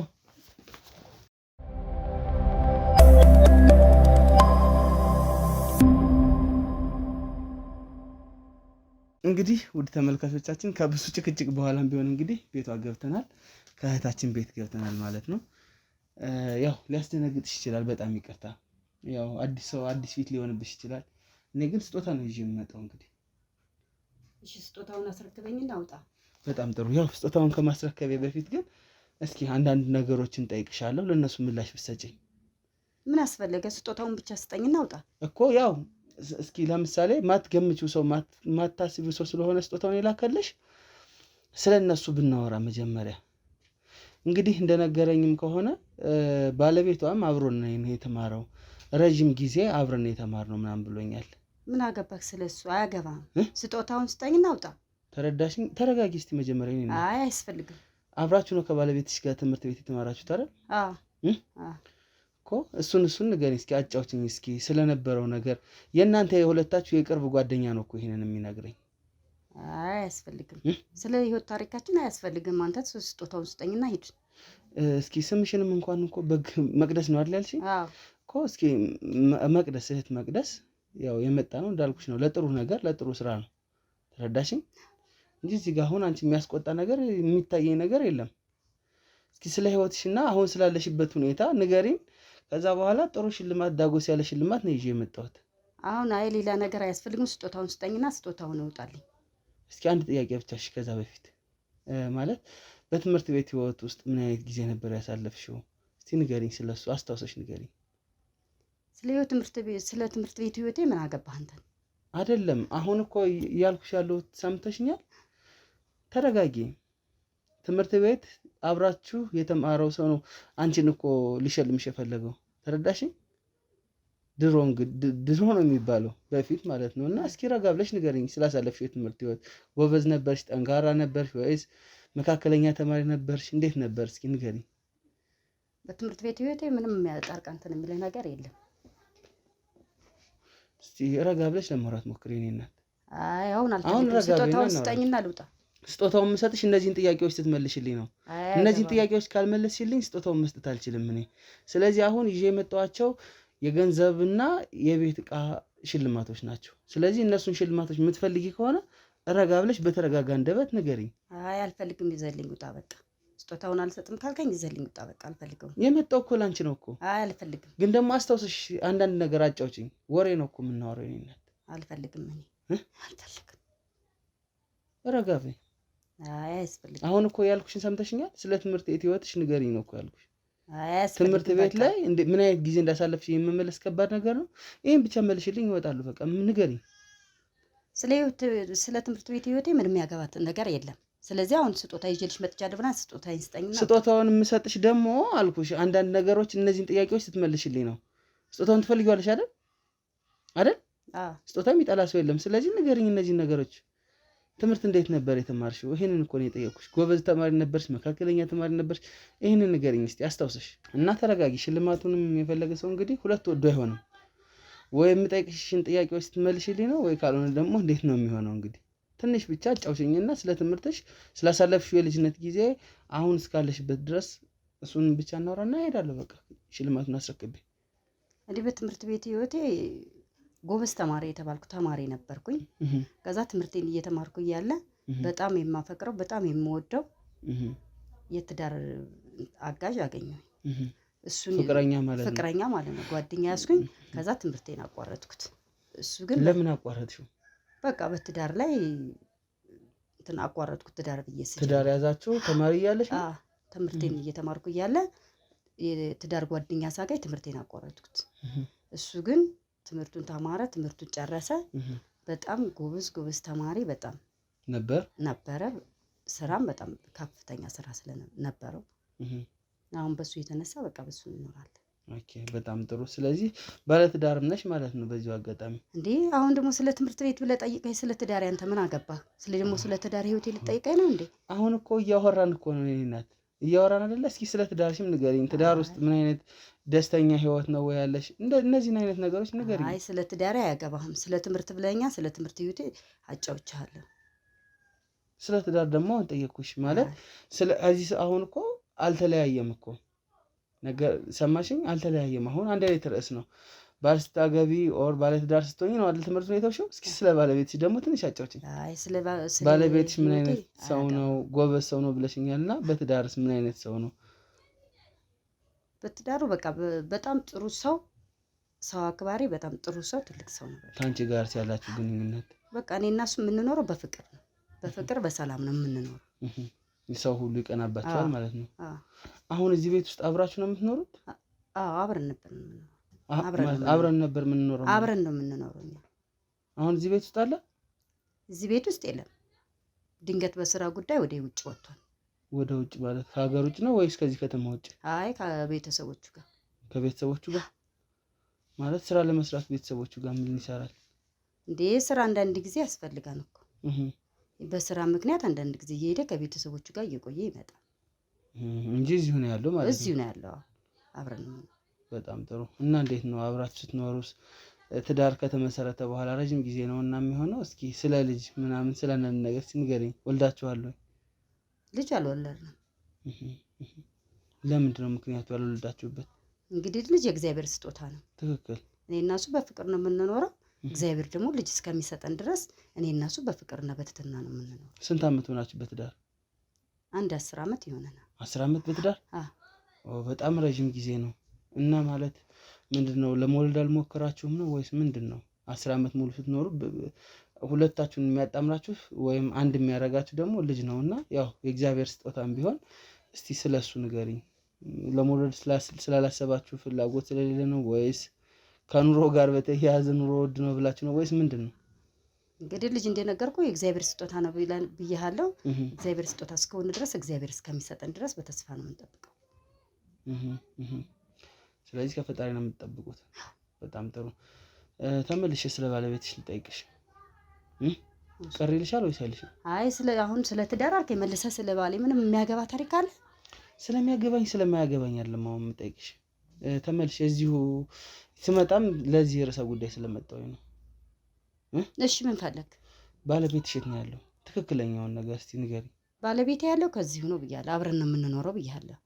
Speaker 2: እንግዲህ ውድ ተመልካቾቻችን ከብዙ ጭቅጭቅ በኋላም ቢሆን እንግዲህ ቤቷ ገብተናል። ከእህታችን ቤት ገብተናል ማለት ነው። ያው ሊያስደነግጥሽ ይችላል። በጣም ይቅርታ። ያው አዲስ ሰው አዲስ ፊት ሊሆንብሽ ይችላል። እኔ ግን ስጦታ ነው ይዤ የምመጣው። እንግዲህ
Speaker 1: እሺ ስጦታውን አስረክበኝና አውጣ።
Speaker 2: በጣም ጥሩ። ያው ስጦታውን ከማስረከቤ በፊት ግን እስኪ አንዳንድ ነገሮችን ጠይቅሻለሁ። ለእነሱ ምላሽ ብትሰጪኝ።
Speaker 1: ምን አስፈለገ? ስጦታውን ብቻ ስጠኝና አውጣ
Speaker 2: እኮ። ያው እስኪ ለምሳሌ ማትገምቺው ሰው ማታስቢው ሰው ስለሆነ ስጦታውን የላከልሽ ስለነሱ ብናወራ መጀመሪያ። እንግዲህ እንደነገረኝም ከሆነ ባለቤቷም አብሮን ነው የተማረው። ረጅም ጊዜ አብረን የተማርነው ምናምን ብሎኛል።
Speaker 3: ምን አገባክ ስለሱ? አያገባም። ስጦታውን ስጠኝና አውጣ።
Speaker 2: ተረዳሽኝ? ተረጋጊ እስቲ መጀመሪያ። እኔ
Speaker 3: አይ አያስፈልግም።
Speaker 2: አብራችሁ ነው ከባለቤትሽ ጋር ትምህርት ቤት የተማራችሁት አይደል?
Speaker 3: አዎ
Speaker 2: እኮ እሱን ንገሪኝ እስኪ፣ አጫውችኝ እስኪ ስለነበረው ነገር። የእናንተ የሁለታችሁ የቅርብ ጓደኛ ነው እኮ ይሄንን የሚነግረኝ።
Speaker 3: አይ አያስፈልግም። ስለ ህይወት ታሪካችን አያስፈልግም። አንተ ስጦታውን ስጠኝና ሂድ።
Speaker 2: እስኪ ስምሽንም እንኳን እኮ መቅደስ ነው አይደል ያልሽኝ?
Speaker 3: አዎ
Speaker 2: እኮ እስኪ መቅደስ፣ እህት መቅደስ፣ ያው የመጣ ነው እንዳልኩሽ ነው ለጥሩ ነገር ለጥሩ ስራ ነው። ተረዳሽኝ? እንጂ እዚህ ጋር አሁን አንቺ የሚያስቆጣ ነገር የሚታየኝ ነገር የለም። እስኪ ስለ ህይወትሽና አሁን ስላለሽበት ሁኔታ ንገሪኝ። ከዛ በኋላ ጥሩ ሽልማት፣ ዳጎስ ያለ ሽልማት ነው ይዤ የመጣሁት።
Speaker 3: አሁን አይ ሌላ ነገር አያስፈልግም። ስጦታውን ስጠኝና ስጦታውን እውጣልኝ።
Speaker 2: እስኪ አንድ ጥያቄ ብቻሽ ከዛ በፊት ማለት በትምህርት ቤት ህይወት ውስጥ ምን አይነት ጊዜ ነበር ያሳለፍሽው? እስቲ ንገሪኝ፣ ስለሱ አስታውሰሽ ንገሪኝ።
Speaker 3: ስለ ትምህርት ቤት ህይወቴ ምን አገባህ አንተ?
Speaker 2: አይደለም አሁን እኮ ያልኩሽ ያለሁት ሰምተሽኛል? ተረጋጊ። ትምህርት ቤት አብራችሁ የተማረው ሰው ነው አንቺን እኮ ሊሸልምሽ የፈለገው። ተረዳሽኝ? ድሮ ነው የሚባለው በፊት ማለት ነው። እና እስኪ ረጋ ብለሽ ንገሪኝ ስላሳለፍሽው የትምህርት ህይወት። ጎበዝ ነበርሽ? ጠንካራ ነበርሽ ወይስ መካከለኛ ተማሪ ነበርሽ? እንዴት ነበር? እስኪ ንገሪኝ።
Speaker 3: በትምህርት ቤት ህይወቴ ምንም የሚያጣርቅ እንትን የሚለኝ ነገር የለም።
Speaker 2: እስቲ ረጋ ብለሽ ለማውራት ሞክሪ። እኔ እናት
Speaker 3: አይ አሁን አልፈልግም። ስጦታውን ስጠኝና ልውጣ።
Speaker 2: ስጦታውን የምሰጥሽ እነዚህን ጥያቄዎች ስትመልሽልኝ ነው። እነዚህን ጥያቄዎች ካልመለስሽልኝ ስጦታውን መስጠት አልችልም እኔ። ስለዚህ አሁን ይዤ የመጣኋቸው የገንዘብና የቤት ዕቃ ሽልማቶች ናቸው። ስለዚህ እነሱን ሽልማቶች የምትፈልጊ ከሆነ ረጋ ብለሽ በተረጋጋ አንደበት ንገሪኝ።
Speaker 3: አይ አልፈልግም። ይዘልኝ ውጣ በቃ። ስጦታውን አልሰጥም ካልከኝ ይዘልኝ ውጣ በቃ። አልፈልግም።
Speaker 2: የመጣው እኮ ላንቺ ነው እኮ።
Speaker 3: አይ አልፈልግም።
Speaker 2: ግን ደግሞ አስታውሰሽ አንዳንድ ነገር አጫውችኝ። ወሬ ነው እኮ የምናወራው። እኔ እናት
Speaker 3: አልፈልግም። አልፈልግም።
Speaker 2: ረጋ በይ።
Speaker 3: አይ አያስፈልግም።
Speaker 2: አሁን እኮ ያልኩሽን ሰምተሽኛል? ስለ ትምህርት ቤት ህይወትሽ ንገሪኝ ነው እኮ ያልኩሽ።
Speaker 3: አያስፈልግም።
Speaker 2: ትምህርት ቤት ላይ ምን አይነት ጊዜ እንዳሳለፍሽ የምመለስ ከባድ ነገር ነው። ይሄን ብቻ መልሽልኝ፣ እወጣለሁ በቃ። ንገሪኝ።
Speaker 3: ስለ ትምህርት ቤት ህይወቴ ምንም ያገባት ነገር የለም። ስለዚህ አሁን ስጦታ ይዤልሽ መጥቻለሁ ብላ ስጦታዬን ስጠኝና።
Speaker 2: ስጦታውን የምሰጥሽ ደግሞ አልኩሽ አንዳንድ ነገሮች እነዚህን ጥያቄዎች ስትመልሽልኝ ነው። ስጦታውን ትፈልጊዋለሽ አይደል? አይደል? ስጦታ የሚጠላ ሰው የለም። ስለዚህ ንገሪኝ እነዚህን ነገሮች። ትምህርት እንዴት ነበር የተማርሽው? ይሄንን እኮ ነው የጠየቅኩሽ። ጎበዝ ተማሪ ነበርሽ? መካከለኛ ተማሪ ነበርሽ? ይሄንን ንገሪኝ እስቲ አስታውሰሽ እና ተረጋጊ። ሽልማቱንም የፈለገ ሰው እንግዲህ ሁለት ወዶ አይሆንም። ወይ የምጠይቅሽን ጥያቄዎች ስትመልሽልኝ ነው፣ ወይ ካልሆነ ደግሞ እንዴት ነው የሚሆነው? እንግዲህ ትንሽ ብቻ አጫውሽኝና ስለ ትምህርትሽ ስላሳለፍሽው የልጅነት ጊዜ አሁን እስካለሽበት ድረስ እሱን ብቻ እናወራና እሄዳለሁ በቃ። ሽልማቱን አስረክቤ።
Speaker 3: እንዲህ በትምህርት ቤት ህይወቴ ጎበዝ ተማሪ የተባልኩ ተማሪ ነበርኩኝ። ከዛ ትምህርቴን እየተማርኩ እያለ በጣም የማፈቅረው በጣም የምወደው የትዳር አጋዥ አገኘሁ። እሱን ፍቅረኛ ማለት ነው። ጓደኛ ያስኩኝ። ከዛ ትምህርቴን አቋረጥኩት። እሱ ግን
Speaker 2: ለምን አቋረጥሽው?
Speaker 3: በቃ በትዳር ላይ እንትን አቋረጥኩት። ትዳር ብዬ
Speaker 2: ትዳር ያዛችሁ ተማሪ እያለሽ?
Speaker 3: ትምህርቴን እየተማርኩ እያለ የትዳር ጓደኛ ሳገኝ ትምህርቴን አቋረጥኩት። እሱ ግን ትምህርቱን ተማረ፣ ትምህርቱን ጨረሰ። በጣም ጎበዝ ተማሪ በጣም ነበረ። ስራም በጣም ከፍተኛ ስራ ስለነበረው አሁን በሱ የተነሳ በቃ በሱ እንኖራለን።
Speaker 2: ኦኬ፣ በጣም ጥሩ። ስለዚህ ባለትዳርም ነሽ ማለት ነው በዚሁ አጋጣሚ።
Speaker 3: እንዴ አሁን ደግሞ ስለ ትምህርት ቤት ብለህ ጠይቀኝ። ስለ ትዳር ያንተ ምን አገባ? ስለ ትዳር ህይወቴ ልጠይቀኝ ነው እንዴ?
Speaker 2: አሁን እኮ እያወራን እኮ ነው። እኔ እናት እያወራን አይደለ? እስኪ ስለ ትዳርሽም ንገሪኝ። ትዳር ውስጥ ምን አይነት ደስተኛ ህይወት ነው ያለሽ? እነዚህን አይነት ነገሮች ንገሪኝ።
Speaker 3: አይ ስለ ትዳር አያገባህም። ስለ ትምህርት ብለኛ፣ ስለ ትምህርት ህይወቴ አጫውቻለሁ።
Speaker 2: ስለ ትዳር ደግሞ ጠየቅኩሽ ማለት ስለዚህ አሁን እኮ አልተለያየም እኮ ነገር ሰማሽኝ? አልተለያየም። አሁን አንድ አይነት ርዕስ ነው። ባል ስታገቢ ኦር ባለትዳር ስትሆኚ ነው አይደል ትምህርት ሁኔታው ሾው። እስኪ ስለ ባለቤትሽ ደግሞ ትንሽ አጫውችኝ።
Speaker 3: አይ
Speaker 2: ባለቤትሽ ምን አይነት ሰው ነው? ጎበዝ ሰው ነው ብለሽኛልና በትዳርስ ምን አይነት ሰው ነው?
Speaker 3: በትዳሩ በቃ በጣም ጥሩ ሰው አክባሪ፣ በጣም ጥሩ ሰው፣ ትልቅ ሰው ነው።
Speaker 2: ከአንቺ ጋር ያላችሁ ግንኙነት
Speaker 3: በቃ እኔ እና እሱ የምንኖረው በፍቅር ነው። በፍቅር በሰላም ነው የምንኖረው።
Speaker 2: ሰው ሁሉ ይቀናባቸዋል ማለት ነው። አሁን እዚህ ቤት ውስጥ አብራችሁ ነው የምትኖሩት?
Speaker 3: አዎ አብረን ነበር የምንኖረው።
Speaker 2: አብረን ነበር የምንኖረው።
Speaker 3: አብረን ነው የምንኖረው።
Speaker 2: አሁን እዚህ ቤት ውስጥ አለ?
Speaker 3: እዚህ ቤት ውስጥ የለም። ድንገት በስራ ጉዳይ ወደ ውጭ ወጥቷል።
Speaker 2: ወደ ውጭ ማለት ከሀገር ውጭ ነው ወይስ ከዚህ ከተማ ውጭ?
Speaker 3: አይ ከቤተሰቦቹ ጋር።
Speaker 2: ከቤተሰቦቹ ጋር ማለት ስራ ለመስራት ቤተሰቦቹ ጋር ምን ይሰራል
Speaker 3: እንዴ? ስራ አንዳንድ ጊዜ ያስፈልጋል እኮ በስራ ምክንያት አንዳንድ ጊዜ እየሄደ ከቤተሰቦቹ ጋር እየቆየ ይመጣል
Speaker 2: እንጂ እዚሁ ነው ያለው ማለት ነው።
Speaker 3: እዚሁ ነው ያለው አብረን።
Speaker 2: በጣም ጥሩ። እና እንዴት ነው አብራችሁ ስትኖሩስ? ትዳር ከተመሰረተ በኋላ ረጅም ጊዜ ነው እና የሚሆነው። እስኪ ስለ ልጅ ምናምን ስለነን ነገር ንገረኝ። ወልዳችኋል ወይ?
Speaker 3: ልጅ አልወለድንም።
Speaker 2: ለምንድን ነው ምክንያቱ ያልወለዳችሁበት?
Speaker 3: እንግዲህ ልጅ የእግዚአብሔር ስጦታ ነው።
Speaker 2: ትክክል።
Speaker 3: እኔ እና እሱ በፍቅር ነው የምንኖረው። እግዚአብሔር ደግሞ ልጅ እስከሚሰጠን ድረስ እኔ እና እሱ በፍቅርና በትህትና ነው የምንኖረው።
Speaker 2: ስንት አመት ሆናችሁ በትዳር?
Speaker 3: አንድ 10 አመት ይሆነናል።
Speaker 2: 10 አመት በትዳር? በጣም ረጅም ጊዜ ነው። እና ማለት ምንድነው ለመውለድ አልሞከራችሁም ነው ወይስ ምንድነው? 10 አመት ሙሉ ስትኖሩ ሁለታችሁን የሚያጣምራችሁ ወይም አንድ የሚያረጋችሁ ደግሞ ልጅ ነውና ያው የእግዚአብሔር ስጦታም ቢሆን እስቲ ስለሱ ንገሪኝ። ለመውለድ ስላላሰባችሁ ፍላጎት ስለሌለ ነው ወይስ ከኑሮ ጋር በተያያዘ ኑሮ ውድ ነው ብላችሁ ነው ወይስ ምንድነው?
Speaker 3: እንግዲህ ልጅ እንደነገርኩ የእግዚአብሔር ስጦታ ነው ብያለሁ። እግዚአብሔር ስጦታ እስከሆነ ድረስ እግዚአብሔር እስከሚሰጠን ድረስ በተስፋ ነው የምንጠብቀው።
Speaker 2: ስለዚህ ከፈጣሪ ነው የምትጠብቁት። በጣም ጥሩ። ተመልሼ ስለ ባለቤትሽ ልጠይቅሽ። ቀሪ ይልሻል ወይስ አይልሽም?
Speaker 3: አይ አሁን ስለ ትዳር አልከኝ መልሰህ ስለ ባሌ ምንም የሚያገባ ታሪክ አለ?
Speaker 2: ስለሚያገባኝ ስለማያገባኝ አይደለም አሁን የምጠይቅሽ። ተመልሼ እዚሁ ስመጣም ለዚህ ርዕሰ ጉዳይ ስለመጣሁኝ ነው።
Speaker 3: እሺ ምን ፈለግ?
Speaker 2: ባለቤትሽ የት ነው ያለው? ትክክለኛውን ነገር እስቲ ንገሪ።
Speaker 3: ባለቤቴ ያለው ከዚሁ ነው ብያለሁ። አብረን ነው የምንኖረው ብያለሁ።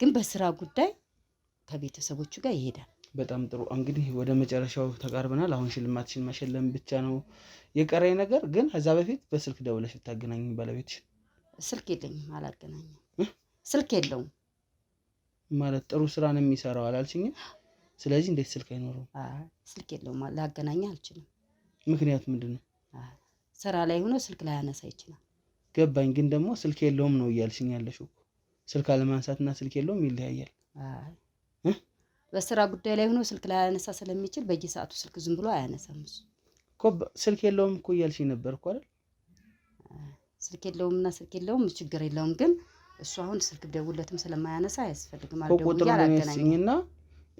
Speaker 3: ግን በስራ ጉዳይ ከቤተሰቦቹ ጋር ይሄዳል።
Speaker 2: በጣም ጥሩ። እንግዲህ ወደ መጨረሻው ተቃርበናል። አሁን ሽልማትሽን መሸለም ብቻ ነው የቀረኝ ነገር። ግን ከዛ በፊት በስልክ ደውለሽ ብታገናኝ ባለቤትሽ።
Speaker 3: ስልክ የለኝም፣ አላገናኝም። ስልክ የለውም
Speaker 2: ማለት ጥሩ ስራ ነው የሚሰራው አላልሽኝም? ስለዚህ እንዴት ስልክ አይኖረውም?
Speaker 3: ስልክ የለውም፣ ላገናኝህ አልችልም።
Speaker 2: ምክንያት ምንድነው?
Speaker 3: ስራ ላይ ሆኖ ስልክ ላይ ያነሳ ይችላል።
Speaker 2: ገባኝ። ግን ደግሞ ስልክ የለውም ነው እያልሽኝ ያለሽው። ስልክ አለማንሳትና ስልክ የለውም ይለያያል።
Speaker 3: በስራ ጉዳይ ላይ ሆኖ ስልክ ላይ ያነሳ ስለሚችል በየሰዓቱ ስልክ ዝም ብሎ አያነሳም። እሱ
Speaker 2: እኮ ስልክ የለውም እኮ እያልሽኝ ነበር እኮ አይደል?
Speaker 3: ስልክ የለውምና ስልክ የለውም ችግር የለውም። ግን እሱ አሁን ስልክ ደውለትም ስለማያነሳ አያስፈልግም ማለት ነው።
Speaker 2: ቁጥሩን ያላገናኝና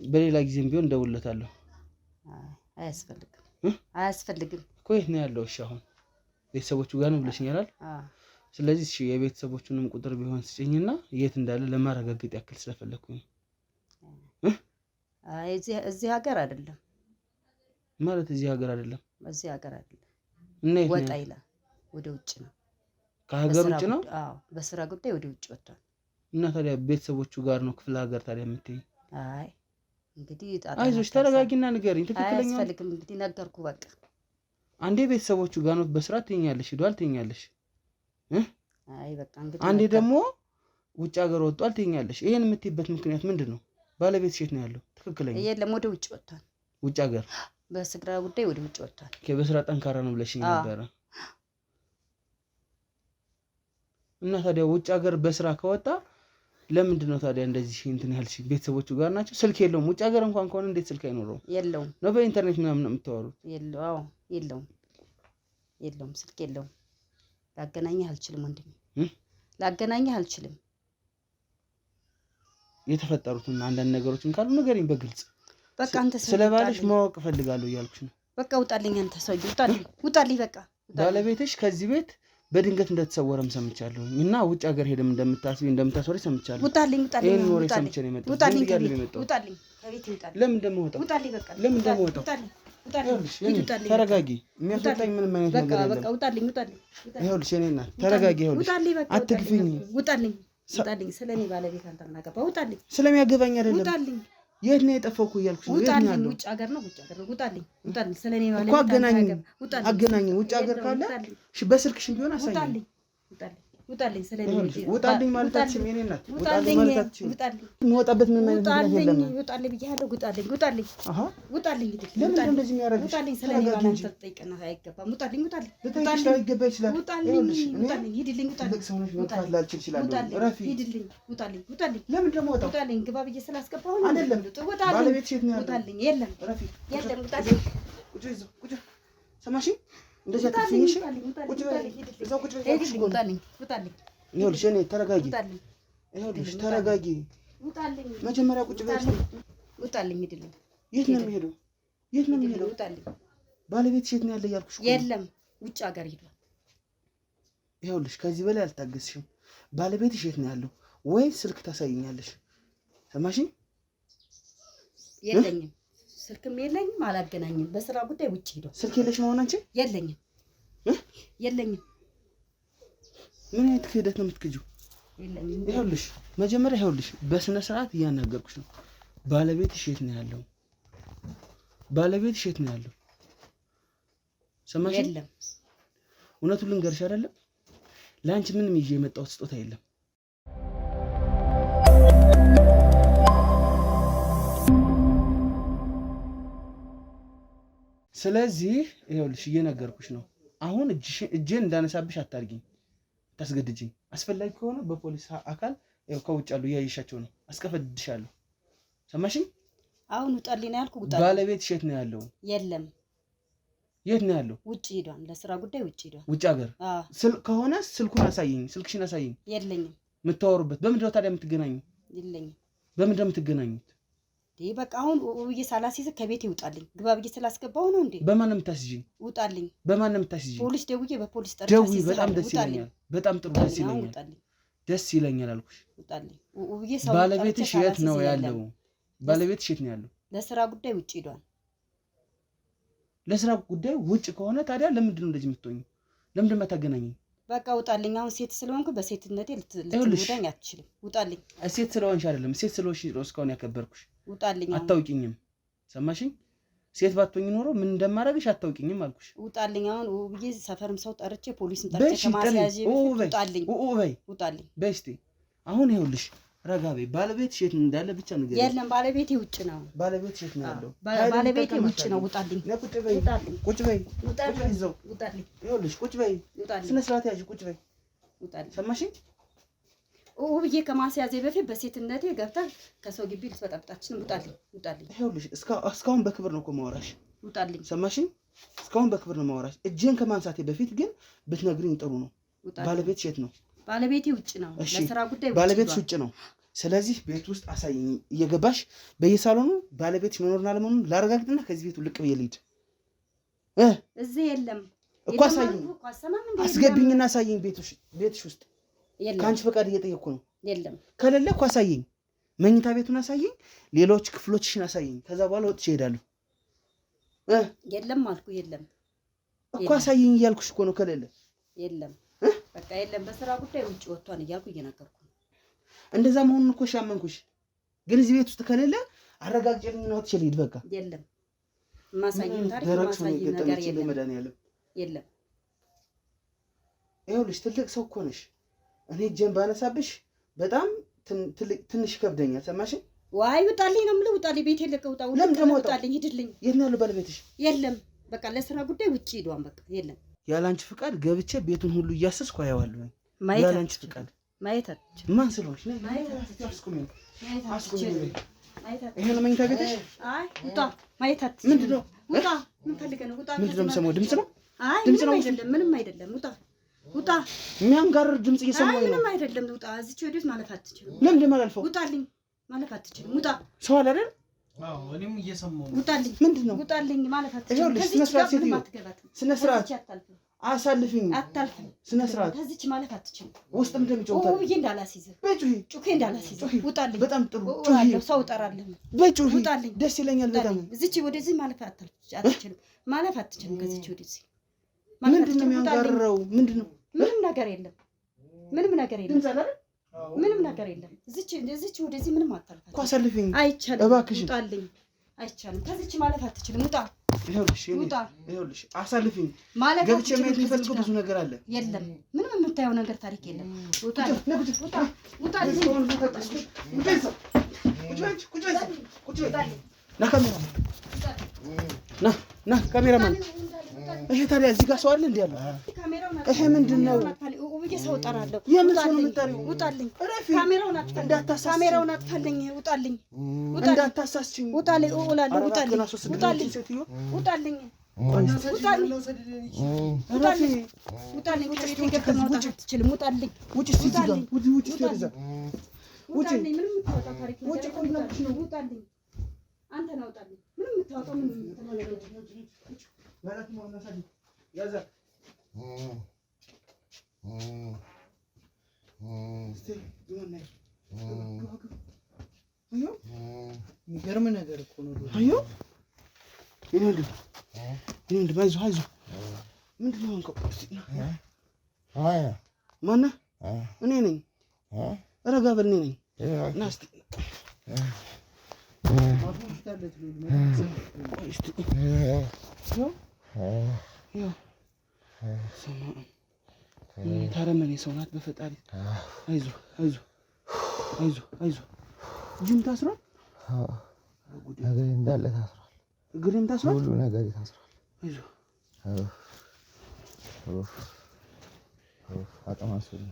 Speaker 2: በሌላ ጊዜም ቢሆን ደውለታለሁ።
Speaker 3: አያስፈልግም
Speaker 2: እኮ የት ነው ያለው? እሺ አሁን ቤተሰቦቹ ጋር ነው ብለሽኛል አይደል? ስለዚህ እሺ የቤተሰቦቹንም ቁጥር ቢሆን ስጭኝና የት እንዳለ ለማረጋገጥ ያክል ስለፈለኩኝ።
Speaker 3: እዚህ ሀገር አይደለም
Speaker 2: ማለት እዚህ ሀገር አይደለም።
Speaker 3: እዚህ ሀገር አይደለም
Speaker 2: እና
Speaker 3: ወጣ ይላል፣ ወደ ውጭ ነው።
Speaker 2: ከሀገር ውጭ ነው?
Speaker 3: አዎ በስራ ጉዳይ ወደ ውጭ ወጥቷል።
Speaker 2: እና ታዲያ ቤተሰቦቹ ጋር ነው ክፍለ ሀገር ታዲያ የምትይኝ?
Speaker 3: አይ እንግዲህ
Speaker 2: አይዞሽ ተረጋጊና ንገሪኝ ትክክለኛ።
Speaker 3: አያስፈልግም እንግዲህ ነገርኩ በቃ።
Speaker 2: አንዴ ቤተሰቦቹ ጋር ነው በስራ ትይኛለሽ፣ ሄዷል ትይኛለሽ።
Speaker 3: አይ በቃ እንግዲህ
Speaker 2: አንዴ ደግሞ ውጭ ሀገር ወጥቷል ትይኛለሽ። ይሄን የምትይበት ምክንያት ምንድነው? ባለቤትሽ የት ነው ያለው? ትክክለኛ
Speaker 3: የለም ወደ ውጭ ወጥቷል።
Speaker 2: ውጭ ሀገር
Speaker 3: በስራ ጉዳይ ወደ ውጭ ወጥቷል።
Speaker 2: በስራ ጠንካራ ነው ብለሽኝ ነበረ። እና ታዲያ ውጭ ሀገር በስራ ከወጣ ለምንድን ነው ታዲያ እንደዚህ እንትን ያልሽ? ቤተሰቦቹ ጋር ናቸው። ስልክ የለውም። ውጭ ሀገር እንኳን ከሆነ እንዴት ስልክ አይኖረውም?
Speaker 3: የለውም
Speaker 2: ነው በኢንተርኔት ምናምን ነው የምታወሩት?
Speaker 3: የለውም ስልክ የለውም። ላገናኝህ አልችልም ወንድሜ፣ ላገናኝህ አልችልም።
Speaker 2: የተፈጠሩትን አንዳንድ ነገሮችን ካሉ ንገሪኝ በግልጽ።
Speaker 3: በቃ አንተ
Speaker 2: ስለ ባልሽ ማወቅ እፈልጋለሁ እያልኩሽ ነው።
Speaker 3: በቃ ውጣልኝ አንተ ሰውዬ፣ ውጣልኝ በቃ።
Speaker 2: ባለቤትሽ ከዚህ ቤት በድንገት እንደተሰወረም ሰምቻለሁ እና ውጭ ሀገር ሄደም እንደምታስወሪ ሰምቻለሁ።
Speaker 3: ውጣልኝ
Speaker 2: ይሄን ወሬ ሰምቼ ነው የመጣሁት።
Speaker 3: ውጣልኝ ከቤት
Speaker 2: ውጣልኝ። ለምን እንደምወጣው
Speaker 3: ውጣልኝ በቃ።
Speaker 2: ለምን እንደምወጣው ተረጋጊ። የሚያስወጣኝ ምንም አይነት ነገር የለም።
Speaker 3: በቃ ውጣልኝ።
Speaker 2: ይኸውልሽ የእኔ እናት ተረጋጊ። ይኸውልሽ አትግፊኝ።
Speaker 3: ውጣልኝ። ስለኔ ባለቤት አንተ ምን አገባህ? ውጣልኝ።
Speaker 2: ስለሚያገባኝ አይደለም።
Speaker 3: ውጣልኝ።
Speaker 2: የት ነው የጠፋው እኮ እያልኩሽ ነው።
Speaker 3: ውጣልኝ። ውጭ ሀገር ነው። ውጣልኝ። ስለኔ ባለቤት
Speaker 2: እኮ አገናኝ። ውጭ ሀገር ካለ በስልክሽም ቢሆን አሳይኝ። ውጣልኝ። ስለኔ ውጣልኝ ማለታችን የኔ እናት ውጣልኝ ማለታችን የሚወጣበት ምን ማለት ነው? የለም
Speaker 3: ውጣልኝ ብያለሁ። ውጣልኝ።
Speaker 2: አሃ
Speaker 3: ውጣልኝ።
Speaker 2: ለምን እንደዚህ የሚያደርግሽ?
Speaker 3: ውጣልኝ። ስለኔ ባለቤት ተጠይቀና አይገባም። ውጣልኝ።
Speaker 2: ይገባ ይችላል።
Speaker 3: ውጣልኝ። ሂድልኝ።
Speaker 2: ትልቅ ሰው ነሽ፣ መጥፋት ላልችል እችላለሁ። ረፊ
Speaker 3: ሂድልኝ። ውጣልኝ።
Speaker 2: ለምን ደግሞ ወጣው?
Speaker 3: ውጣልኝ። ግባ ብዬ ስላስገባሁ
Speaker 2: አይደለም። ባለቤትሽ የት ነው ያለው?
Speaker 3: ውጣልኝ። የለም
Speaker 2: ረፊ
Speaker 3: ውጣልኝ።
Speaker 2: ቁጭ ሰማሽ? እንደዚህ አትፍኝ። እሺ ቁጭ በይ። እዛው ቁጭ በይ። ይኸውልሽ እኔ ተረጋጊ። ይኸውልሽ ተረጋጊ። መጀመሪያ ቁጭ በይ።
Speaker 3: ውጣልኝ። ሂድልኝ።
Speaker 2: የት ነው የሚሄደው? የት ነው የሚሄደው? ባለቤትሽ የት ነው ያለ እያልኩሽ?
Speaker 3: የለም ውጭ ሀገር ሄዷል።
Speaker 2: ይኸውልሽ ከዚህ በላይ አልታገስሽም። ባለቤትሽ የት ነው ያለው? ወይ ስልክ ታሳይኛለሽ። ሰማሽኝ?
Speaker 3: የለኝም፣ ስልክም የለኝም፣ አላገናኝም። በስራ ጉዳይ ውጭ ሄዷል።
Speaker 2: ስልክ የለሽ ነው አንቺ?
Speaker 3: የለኝም የለኝም።
Speaker 2: ምን አይነት ክህደት ነው የምትክጂው?
Speaker 3: የለኝም።
Speaker 2: ይኸውልሽ መጀመሪያ ይኸውልሽ በስነ ስርዓት እያናገርኩሽ ነው። ባለቤትሽ የት ነው ያለው? ባለቤትሽ የት ነው ያለው? ሰማሽኝ?
Speaker 3: የለም።
Speaker 2: እውነቱን ልንገርሽ አይደለም ለአንቺ ምንም ይዤ የመጣሁት ስጦታ የለም። ስለዚህ ይኸውልሽ እየነገርኩሽ ነው። አሁን እጄን እንዳነሳብሽ አታርጊኝ፣ ታስገድጂኝ። አስፈላጊ ከሆነ በፖሊስ አካል ያው ከውጭ ያሉ እያየሻቸው ነው፣ አስቀፈድድሻለሁ። ሰማሽኝ?
Speaker 3: አሁን ውጣልኝ ነው ያልኩ። ውጣልኝ።
Speaker 2: ባለቤትሽ የት ነው ያለው?
Speaker 3: የለም።
Speaker 2: የት ነው ያለው?
Speaker 3: ውጭ ሄዷል፣ ለስራ ጉዳይ ውጭ ሄዷል።
Speaker 2: ውጭ ሀገር ከሆነ ስልኩን አሳይኝ፣ ስልክሽን አሳይኝ።
Speaker 3: የለኝም።
Speaker 2: የምታወሩበት በምንድን ነው ታዲያ የምትገናኙ?
Speaker 3: የለኝም።
Speaker 2: በምንድን ነው የምትገናኙት?
Speaker 3: በቃ አሁን ውዬ ሳላስይዝ ከቤት ይውጣልኝ። ግባ ብዬ ስላስገባው ነው እንዴ?
Speaker 2: በማን ነው የምታስይዥኝ?
Speaker 3: ውጣልኝ።
Speaker 2: በማን ነው የምታስይዥኝ?
Speaker 3: ፖሊስ ደውዬ በፖሊስ ጠርታ
Speaker 2: ደውዬ። በጣም ደስ ይለኛል። በጣም ጥሩ ደስ ይለኛል።
Speaker 3: ውጣልኝ።
Speaker 2: ደስ ይለኛል አልኩሽ።
Speaker 3: ውጣልኝ። ውዬ ሰው
Speaker 2: ባለቤትሽ የት ነው ያለው? ባለቤትሽ የት ነው ያለው?
Speaker 3: ለስራ ጉዳይ ውጭ ሄዷል።
Speaker 2: ለስራ ጉዳይ ውጭ ከሆነ ታዲያ ለምንድን ነው እንደዚህ የምትሆኚ? ለምንድን ነው የማታገናኘኝ?
Speaker 3: በቃ ውጣልኝ። አሁን ሴት ስለሆንኩ በሴትነቴ ልትጎዳኝ አትችልም። ውጣልኝ።
Speaker 2: ሴት ስለሆንሽ አይደለም፣ ሴት ስለሆንሽ ነው እስካሁን ያከበርኩሽ።
Speaker 3: ውጣልኝ።
Speaker 2: አታውቂኝም። ሰማሽኝ? ሴት ባትሆኚ ኖሮ ምን እንደማደርግሽ አታውቂኝም አልኩሽ።
Speaker 3: ውጣልኝ። አሁን ውዬ ሰፈርም ሰው ጠርቼ ፖሊስን ጠርቼ ከማስያዤ ውጣልኝ። ውጣልኝ
Speaker 2: በይ እስኪ አሁን ይኸውልሽ ረጋ በይ። ባለቤትሽ የት እንዳለ ብቻ ንገሪኝ።
Speaker 3: የለም ባለቤቴ ውጭ ነው።
Speaker 2: ባለቤትሽ የት ነው ያለው?
Speaker 3: ባለቤቴ ውጭ ነው። ውጣልኝ።
Speaker 2: ቁጭ በይ። ቁጭ በይ።
Speaker 3: ውጣልኝ።
Speaker 2: ይኸውልሽ ቁጭ በይ። ስነ ስርዓት ያዥ። ቁጭ በይ።
Speaker 3: ውጣልኝ።
Speaker 2: ሰማሽኝ?
Speaker 3: ውብዬ ከማስያዜ በፊት በሴትነቴ ገብታ ከሰው ግቢ ልትበጠብጣችን። ውጣልኝ። ውጣልኝ።
Speaker 2: ይኸውልሽ እስካሁን በክብር ነው እኮ ማወራሽ።
Speaker 3: ውጣልኝ።
Speaker 2: ሰማሽኝ? እስካሁን በክብር ነው ማወራሽ። እጄን ከማንሳቴ በፊት ግን ብትነግሪኝ ጥሩ ነው። ባለቤትሽ የት ነው?
Speaker 3: ባለቤቴ ውጭ ነው። ለስራ ጉዳይ ውጭ።
Speaker 2: ባለቤትሽ ውጭ ነው። ስለዚህ ቤት ውስጥ አሳይኝ እየገባሽ በየሳሎኑ ባለቤትሽ መኖርና አለመኖሩን ላረጋግጥና ከዚህ ቤቱ ልቅ ብዬ ልሂድ።
Speaker 3: እዚህ የለም
Speaker 2: እኮ አሳይኝ። አስገቢኝና አሳይኝ። ቤትሽ ውስጥ ከአንቺ ፈቃድ እየጠየቅኩ ነው።
Speaker 3: የለም።
Speaker 2: ከሌለ እኮ አሳይኝ። መኝታ ቤቱን አሳይኝ፣ ሌሎች ክፍሎችሽን አሳይኝ። ከዛ በኋላ ወጥቼ እሄዳለሁ።
Speaker 3: የለም አልኩ። የለም
Speaker 2: እኮ አሳይኝ እያልኩሽ እኮ ነው። ከሌለ
Speaker 3: የለም። በቃ የለም። በስራ ጉዳይ ውጭ ወጥቷን እያልኩ እየነገርኩ ነው።
Speaker 2: እንደዛ መሆኑን እኮ ሻመንኩሽ። ግን እዚህ ቤት ውስጥ ከሌለ አረጋግጬልኝ ነው ወጥቼ ልሂድ። በቃ
Speaker 3: የለም። ማሳየን ታሪክ ማሳየን ነገር የለም። የለም።
Speaker 2: ይኸውልሽ ትልቅ ሰው እኮ ነሽ። እኔ እጄን ባነሳብሽ በጣም ትንሽ ይከብደኛል። ሰማሽኝ?
Speaker 3: ዋይ ውጣልኝ ነው የምልህ። ውጣልኝ። ቤቴ ለቀህ ውጣ። ውጣልኝ። ሂድልኝ።
Speaker 2: የት ነው ያለው ባለቤትሽ?
Speaker 3: የለም። በቃ ለስራ ጉዳይ ውጭ ሄዷን። በቃ የለም።
Speaker 2: ያላንቺ ፍቃድ ገብቼ ቤቱን ሁሉ እያሰስኩ አያዋለሁ። ያላንቺ ፍቃድ
Speaker 3: ማየት አትችልም።
Speaker 2: ማን ስለሆንሽ ነው? ይሄ ነው መኝታ ቤትሽ?
Speaker 3: አይ ውጣ። ማየት አትችልም።
Speaker 2: ምንድን ነው?
Speaker 3: ውጣ። ምን ፈልገህ ነው? ውጣ።
Speaker 2: ምንድን ነው የምሰማው? ድምፅ ነው?
Speaker 3: አይ ምንም አይደለም። ምንም አይደለም። ውጣ። ውጣ።
Speaker 2: የሚያንጋርር ድምፅ እየሰማሁኝ ነው።
Speaker 3: ምንም አይደለም። ውጣ። እዚች ወዲህ ማለፍ አትችልም።
Speaker 2: ለምንድን ነው የማላልፈው?
Speaker 3: ውጣልኝ። ማለፍ አትችልም። ውጣ።
Speaker 2: ሰው አለ አይደል?
Speaker 4: አዎ እኔም እየሰማሁ ነው።
Speaker 3: ውጣልኝ።
Speaker 2: ምንድን ነው?
Speaker 3: ውጣልኝ። ማለፍ አትችልም።
Speaker 2: ይኸውልሽ ስነ ስርዓት ሴትዮ፣ ስነ ስርዓት አሳልፊኝ።
Speaker 3: አታልፍም።
Speaker 2: ስነ ስርዓት
Speaker 3: ከዚች ማለፍ አትችልም።
Speaker 2: ውስጥም እንደሚጮህ
Speaker 3: ብዬ እንዳላስይዝህ ጩኬ እንዳላስይዝህ። ውጣልኝ።
Speaker 2: በጣም ጥሩ
Speaker 3: ሰው እጠራለሁ።
Speaker 2: በጩሂ
Speaker 3: ውጣልኝ።
Speaker 2: ደስ ይለኛል በጣም።
Speaker 3: እዚች ወደዚህ ማለፍ አትችልም። ማለፍ አትችልም። ከዚች ወደዚህ
Speaker 2: ምንድን ነው የሚያንጋርረው? ምንድን ነው?
Speaker 3: ምንም ነገር የለም። ምንም ነገር የለም። ምንም ነገር የለም። እዚች ወደዚህ ምንም አታልፋት
Speaker 2: እኮ። አሳልፊኝ።
Speaker 3: አይቻልም።
Speaker 2: እባክሽን
Speaker 3: ውጣልኝ። አይቻልም። ከዚች ማለፍ አትችልም። ውጣ።
Speaker 2: ይኸውልሽ አሳልፊኝ። ገብቼ ማየት የሚፈልገው ብዙ ነገር አለ።
Speaker 3: የለም። ምንም የምታየው ነገር ታሪክ የለም። ውጣልኝ። ውጣልኝ።
Speaker 2: ና ካሜራማን። ይሄ ታዲያ እዚህ ጋር ሰው አለ እንዴ? ያለው ይሄ ምንድን ነው?
Speaker 3: ሰው እጠራለሁ።
Speaker 2: የምን ሰው ነው የምትጠሪው?
Speaker 3: ውጣልኝ።
Speaker 2: ካሜራውን
Speaker 3: አጥፋልኝ። ውጣልኝ።
Speaker 2: እንዳታሳስችኝ።
Speaker 3: ውጣልኝ። ውጣልኝ። ውጣልኝ። ውጣልኝ። ውጣልኝ። ውጣልኝ። ከቤቴ ገብተህ መውጣት አትችልም። ውጣልኝ።
Speaker 2: ውጭ እስኪ እዚህ ጋር ውጭ እስኪ ወደዛ ውጭ።
Speaker 3: ምንም የምታወጣው ታሪክ ነው። ውጣልኝ። አንተ ነው አውጣልኝ ምንም የምታወጣው ምንም ተናገረው
Speaker 2: ማለት ነው እናሳዲ ያዛ እስቲ ምን ነው አዮ የሚገርም ነገር እኮ ነው አዮ ይሄን ባይዞ አይዞ ምንድነው አንቀው አያ ማና እኔ ነኝ ረጋ በል እኔ ነኝ ናስቲ ታረመኔ ሰው ናት በፈጣሪ አይዞ አይዞ አይዞ አይዞ ጅም ታስሯል ነገር እንዳለ ታስሯል እግርም ታስሯል ሁሉ ነገር ታስሯል አይዞ አጣማስል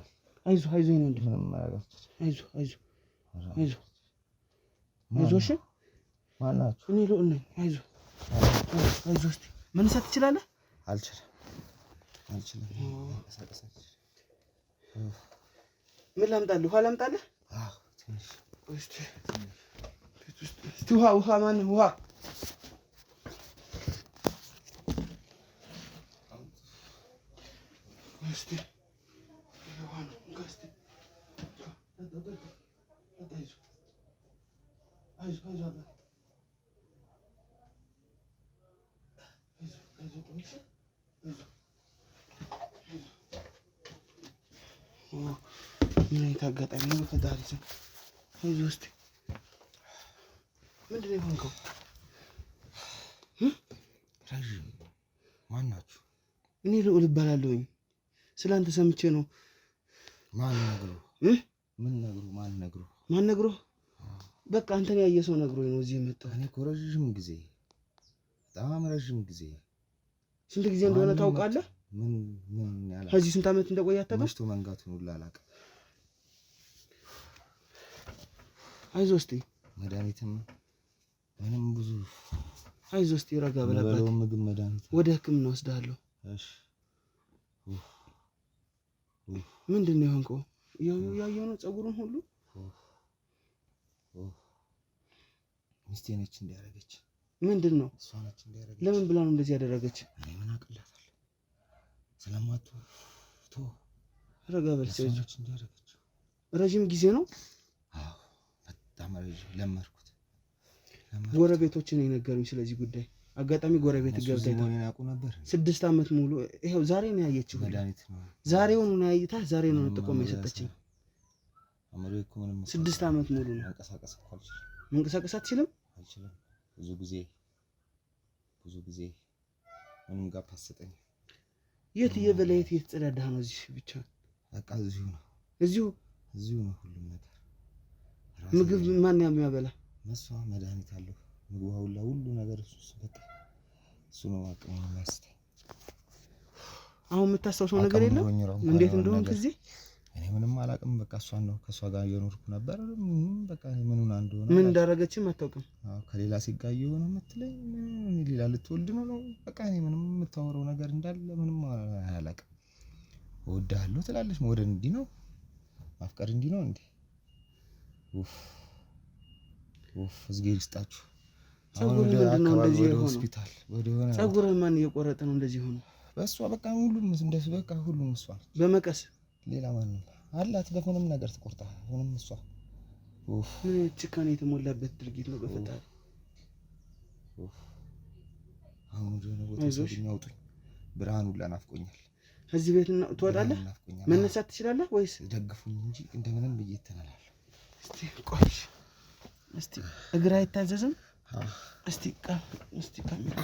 Speaker 2: አይዞ አይዞ ነው ምንም ማያጋጭ አይዞ አይዞ አይዞ አይዞሽ ማናችሁ እኔ ልዑል ነኝ አይዞ አይዞ እስቲ መነሳት ትችላለህ አልችልም ምን ላምጣልህ ውሃ ላምጣልህ አዎ ትንሽ እስቲ ቤት ውስጥ እስቲ ውሃ ማን ውሃ እስቲ ውሃ ነው እንግስቲ አይዞ ምን አጋጣሚ ነው በፈጣሪ ስም አይዞ እስቲ ምንድን ነው የሆንከው ረዥም ማን ናችሁ እኔ ልዑል እባላለሁኝ ስላንተ ሰምቼ ነው ማን ነግሮ በቃ አንተን ያየ ሰው ነግሮኝ ነው እዚህ የመጣው እኔ እኮ ረዥም ጊዜ በጣም ረዥም ጊዜ ስንት ጊዜ እንደሆነ ታውቃለህ ምን ያላ ከዚህ ስንት አመት እንደቆየ አታውቅም መስቶ መንጋቱን ሁሉ አላውቅም አይዞ እስቲ መድኃኒትም ምንም ብዙ አይዞ እስቲ ረጋ በለበት ምግብ መድኃኒት ወደ ህክምና ወስዳለሁ እሺ ምንድን ነው የሆንከው ያየው ነው ፀጉሩን ሁሉ ሚስቴ ነች እንዲያረገች ምንድን ነው እሷ ነች እንዲያረገች ለምን ብላ ነው እንደዚህ ያደረገች እኔ ምን አቅላታለሁ ስለማቱ ረጋ በል ሰዎች እንዲያረገች ረጅም ጊዜ ነው አዎ በጣም ረጅም ለመርኩት ጎረቤቶችን የነገሩኝ ስለዚህ ጉዳይ አጋጣሚ ጎረቤት ገብተህ ነው ያውቁ ነበር 6 አመት ሙሉ ይሄው ዛሬ ነው ያየችው መድኃኒት ነው ዛሬውን ነው ያይታ ዛሬ ነው ጥቆም የሰጠችኝ አመሬኩ ምንም 6 አመት ሙሉ ነው መንቀሳቀስ አትችልም ብዙ ጊዜ ምንም ጋር ታሰጠኝ የት የበለየት የተጸዳዳህ ነው እዚህ ብቻ በቃ እዚሁ ነው ሁሉም ነገር ምግብ ማን የሚያበላ መስዋ መድኃኒት አለው ምግብ ሁሉ ነገር እሱ ነው አቅም የሚያስተኝ አሁን የምታስታውሰው ነገር የለም እንዴት እንደሆነ ጊዜ እኔ ምንም አላውቅም በቃ እሷን ነው ከሷ ጋር እየኖርኩ ነበር በቃ ምኑን እንደሆነ ምን እንዳረገችም አታውቅም አዎ ከሌላ ሲጋይ የሆነ የምትለኝ ምን ሌላ ልትወልድ ነው በቃ እኔ ምንም የምታወራው ነገር እንዳለ ምንም አላውቅም እወድሃለሁ ትላለች መውደድ እንዲህ ነው ማፍቀር እንዲህ ነው እንዴ እዝጌር ይስጣችሁ ፀጉር ምንድነው እንደዚህ ሆኖ ሆስፒታል ወደሆነ ፀጉር ማን እየቆረጠ ነው እንደዚህ ሆኖ በሷ በቃ ሁሉም እንደዚህ በቃ ሁሉም እሷ በመቀስ ሌላ ማን አላት በምንም ነገር ተቆርጣ ምንም እሷ ምን ጭካኔ የተሞላበት ድርጊት ነው በፈጣሪ አሁን ወደ ቦታ የሚያወጡኝ ብርሃኑ ለናፍቆኛል እዚህ ቤት ትወጣለህ መነሳት ትችላለህ ወይስ ደግፉኝ እንጂ እንደምንም ብዬ ተናላለሁ እስቲ ቆይሽ እስቲ እግራ አይታዘዝም እስቲ ካሜራ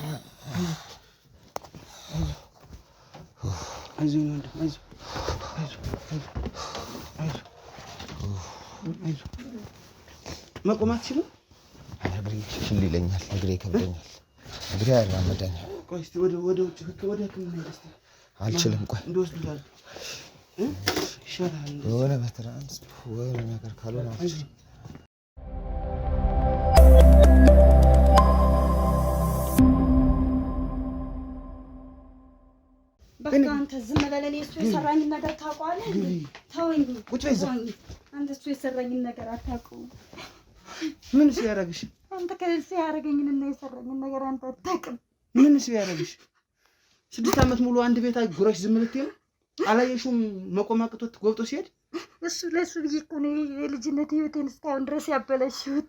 Speaker 2: አይዞህ መቆም አትችልም እግሬ ችል ይለኛል እግሬ ይከብደኛል እግሬ ያራመደኛል ቆይ እስቲ ወደ ውጭ ወደ ህክምና ሄደህ እስቲ አልችልም ቆይ እንደወስዱታል ይሻላል ወለ በትራንስ ወለ ነገር ካልሆነ አልችልም
Speaker 3: በቃ አንተ ዝም በለኝ እሱ የሰራኝ ነገር ታውቀዋለህ ተወኝ ቁጭ በይ አንተ እሱ የሰራኝ ነገር አታውቀውም
Speaker 2: ምን ሲያረግሽ?
Speaker 3: አንተ ከዚህ ያረገኝንና የሰራኝን ነገር አንተ አታውቅም።
Speaker 2: ምን ሲያረግሽ? 6 ዓመት ሙሉ አንድ ቤት ጉረሽ ዝም ልትይ ነው? አላየሽውም መቆማቅቶት ጎብጦ ሲሄድ?
Speaker 3: እሱ ለሱ ብዬ እኮ ነው የልጅነት ህይወቴን እስካሁን ድረስ ያበላሽሁት።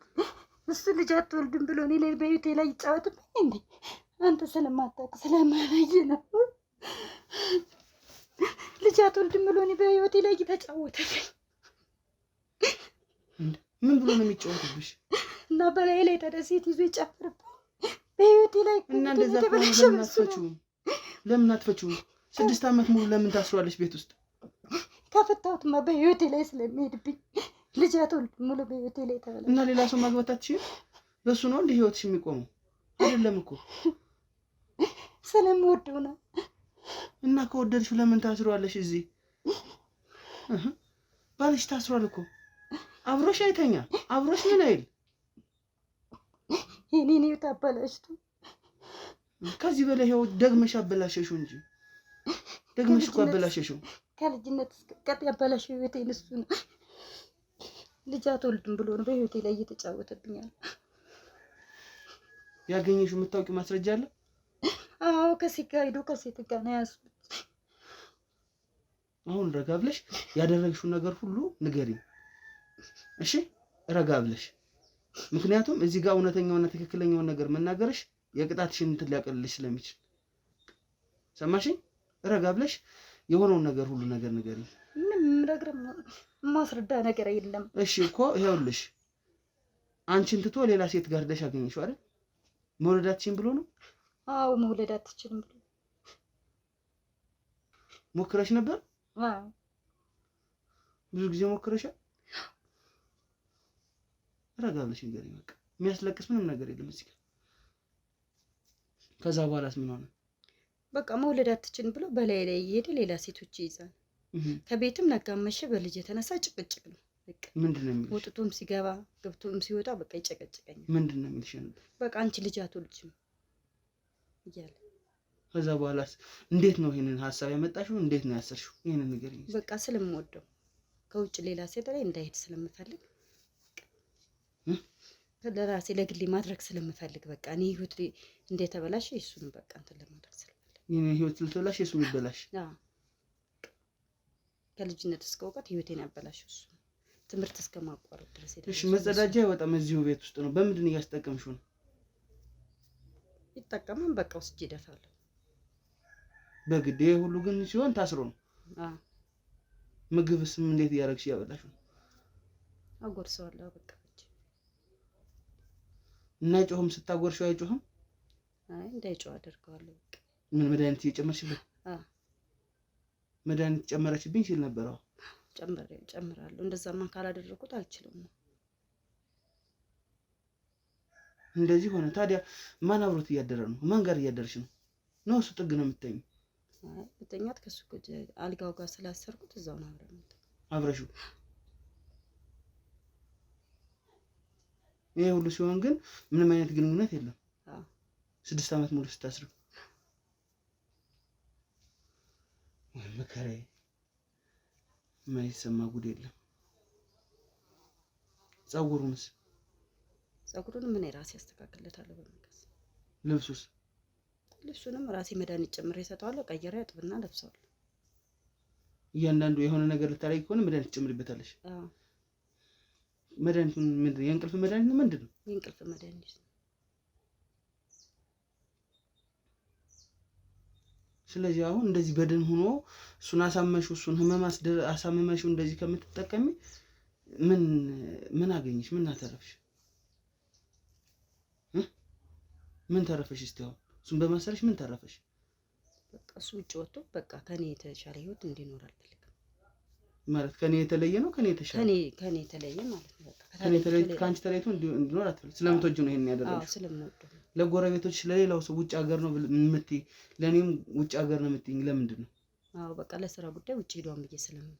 Speaker 3: እሱ ልጅ አትወልድም ብሎ እኔ በህይወቴ ላይ ይጫወትብኝ እንዴ? አንተ ስለማታውቅ ስለማላየ ነው። ልጅ አትወልድም ብሎ እኔ በህይወቴ ላይ እየተጫወተብኝ።
Speaker 2: ምን ብሎ ነው የሚጫወትብሽ?
Speaker 3: እና በላይ ላይ ተደሴት ይዞ ይጨፍርብኝ በህይወቴ ላይ።
Speaker 2: እና እንደዛ ለምን አትፈቺውም? 6 ዓመት ሙሉ ለምን ታስሯለሽ ቤት ውስጥ?
Speaker 3: ከፈታሁትማ በህይወቴ ላይ ስለሚሄድብኝ ልጅ አትወልድም ብሎ በህይወቴ ላይ ተበላ።
Speaker 2: እና ሌላ ሰው ማግባት አትችይም? በሱ ነው እንደ ህይወትሽ የሚቆመው አይደለም እኮ።
Speaker 3: ስለምወደው ነው።
Speaker 2: እና ከወደድሽው ለምን ታስሯለሽ እዚህ? ባልሽ ታስሯል እኮ አብሮሽ አይተኛ አብሮሽ ምን አይል።
Speaker 3: የኔን ህይወት አበላሽቱ።
Speaker 2: ከዚህ በላይ ህይወት ደግመሽ አበላሸሽው እንጂ ደግመሽ እኮ አበላሸሽው።
Speaker 3: ከልጅነት እስከ ቀጥ ያበላሸው ህይወቴን እሱ ነው። ልጅ አትወልድም ብሎ ነው በህይወቴ ላይ እየተጫወተብኛል።
Speaker 2: ያገኘሽው የምታውቂው ማስረጃ አለ?
Speaker 3: አዎ ከሴት ጋር ሄዶ ከሴት ጋር ነው ያዝኩት።
Speaker 2: አሁን ረጋ ብለሽ ያደረግሽው ነገር ሁሉ ንገሪኝ እሺ? ረጋ ብለሽ። ምክንያቱም እዚህ ጋር እውነተኛውና ትክክለኛውን ነገር መናገርሽ የቅጣትሽን እንትን ሊያቀልልሽ ስለሚችል ሰማሽኝ? ረጋ ብለሽ የሆነውን ነገር ሁሉ ነገር ንገሪኝ።
Speaker 3: ምንም ረግረም ማስረዳ ነገር የለም።
Speaker 2: እሺ እኮ ይኸውልሽ አንቺን ትቶ ሌላ ሴት ጋር ደሽ አገኘሽው አይደል? መውለድ አትችይም ብሎ ነው?
Speaker 3: አዎ መውለድ አትችልም ብሎ።
Speaker 2: ሞክረሽ ነበር?
Speaker 3: አዎ
Speaker 2: ብዙ ጊዜ ሞክረሻል? ረጋ ብለሽ ንገሪኝ። በቃ የሚያስለቅስ ምንም ነገር የለም እዚህ ጋር። ከዛ በኋላስ ምን ሆነ?
Speaker 3: በቃ መውለድ አትችልም ብሎ በላይ ላይ እየሄደ ሌላ ሴቶች ይይዛል። ከቤትም ነጋመሸ በልጅ የተነሳ ጭቅጭቅ ነው። በቃ
Speaker 2: ምንድነው የሚልሽ?
Speaker 3: ወጥቶም ሲገባ ገብቶም ሲወጣ በቃ ይጨቀጭቀኛል።
Speaker 2: ምንድነው የሚልሽ?
Speaker 3: በቃ አንቺ ልጅ አትወልጂም እያለ።
Speaker 2: ከዛ በኋላስ እንዴት ነው ይሄንን ሐሳብ ያመጣሽው? እንዴት ነው ያሰርሽው? ይሄንን ንገሪኝ።
Speaker 3: በቃ ስለምወደው ከውጭ ሌላ ሴት ላይ እንዳይሄድ ስለምፈልግ ለራሴ ለግሌ ማድረግ ስለምፈልግ በቃ እኔ ህይወት እንደተበላሽ እሱን በቃ እንትን ለማድረግ ስለምፈልግ
Speaker 2: የኔ ህይወት ልትበላሽ እሱ ይበላሽ።
Speaker 3: ከልጅነት እስከ እውቀት ህይወቴን ያበላሽው እሱ ትምህርት እስከማቋረጥ ድረስ።
Speaker 2: እሺ መጸዳጃ አይወጣም እዚሁ ቤት ውስጥ ነው። በምንድን ነው ያስጠቀምሽው?
Speaker 3: ይጠቀማል በቃ ውስጥ ይደፋል
Speaker 2: በግድ። ይሄ ሁሉ ግን ሲሆን ታስሮ ነው። ምግብስ እንዴት ያረግሽ ያበላሽው?
Speaker 3: አጎርሰዋለሁ በቃ
Speaker 2: እና አይጮህም? ስታጎርሽው አይጮህም?
Speaker 3: አይ እንዳይጮህ አደርገዋለሁ በቃ።
Speaker 2: ምን መድኃኒት እየጨመርሽበት? መድኃኒት ጨመረችብኝ ሲል ነበር። አዎ ጨምራለሁ።
Speaker 3: እንደዛማ ካላደረኩት አልችልም ነው።
Speaker 2: እንደዚህ ሆነ። ታዲያ ማን አብሮት እያደረ ነው? ማን ጋር እያደረሽ ነው? ነው እሱ ጥግ ነው የምትተኝ?
Speaker 3: አይ በተኛት ከሱ አልጋው ጋር ስላሰርኩት እዛው ነው
Speaker 2: አብረሽው። ይሄ ሁሉ ሲሆን ግን ምንም አይነት ግንኙነት የለም። 6 ዓመት ሙሉ ስታስር ወይ መከራዬ። የማይሰማ ጉድ የለም።
Speaker 3: ፀጉሩን ምን ራሴ ያስተካክለታለሁ በመቀስ። ልብሱንም ራሴ መድኃኒት ጨምሬ እሰጠዋለሁ። ቀይሬ አጥብና ለብሰዋለሁ።
Speaker 2: እያንዳንዱ የሆነ ነገር ልታረጊ ከሆነ መድኃኒት ጨምሪበታለሽ?
Speaker 3: አዎ።
Speaker 2: መድኃኒቱን ምንድን ነው? የእንቅልፍ መድኃኒት ነው? ምንድን ነው?
Speaker 3: የእንቅልፍ መድኃኒት።
Speaker 2: ስለዚህ አሁን እንደዚህ በደን ሆኖ እሱን አሳመሽው፣ እሱን ህመም አሳመመሽው እንደዚህ ከምትጠቀሚ ምን አገኘሽ? ምን አተረፍሽ? ምን ተረፈሽ? እስቲ አሁን እሱን በመሰለሽ ምን ተረፈሽ?
Speaker 3: በቃ እሱ ውጭ ወጥቶ በቃ ከኔ የተሻለ ህይወት እንዲኖር አልፈልግም።
Speaker 2: ማለት ከኔ የተለየ ነው? ከኔ የተሻለ
Speaker 3: ከኔ የተለየ ማለት ነው። በቃ
Speaker 2: ከኔ የተለየ ካንቺ ተለይቶ እንዲኖር አትፈልጊም? ስለምትወጂው ነው ይሄን ያደረግሽው?
Speaker 3: አዎ ስለምወደው።
Speaker 2: ለጎረቤቶች ለሌላው ሰው ውጭ ሀገር ነው የምትይ፣ ለኔም ውጭ ሀገር ነው የምትይኝ ለምንድን ነው?
Speaker 3: አዎ በቃ ለስራ ጉዳይ ውጭ ሄዷን ብዬ ስለምን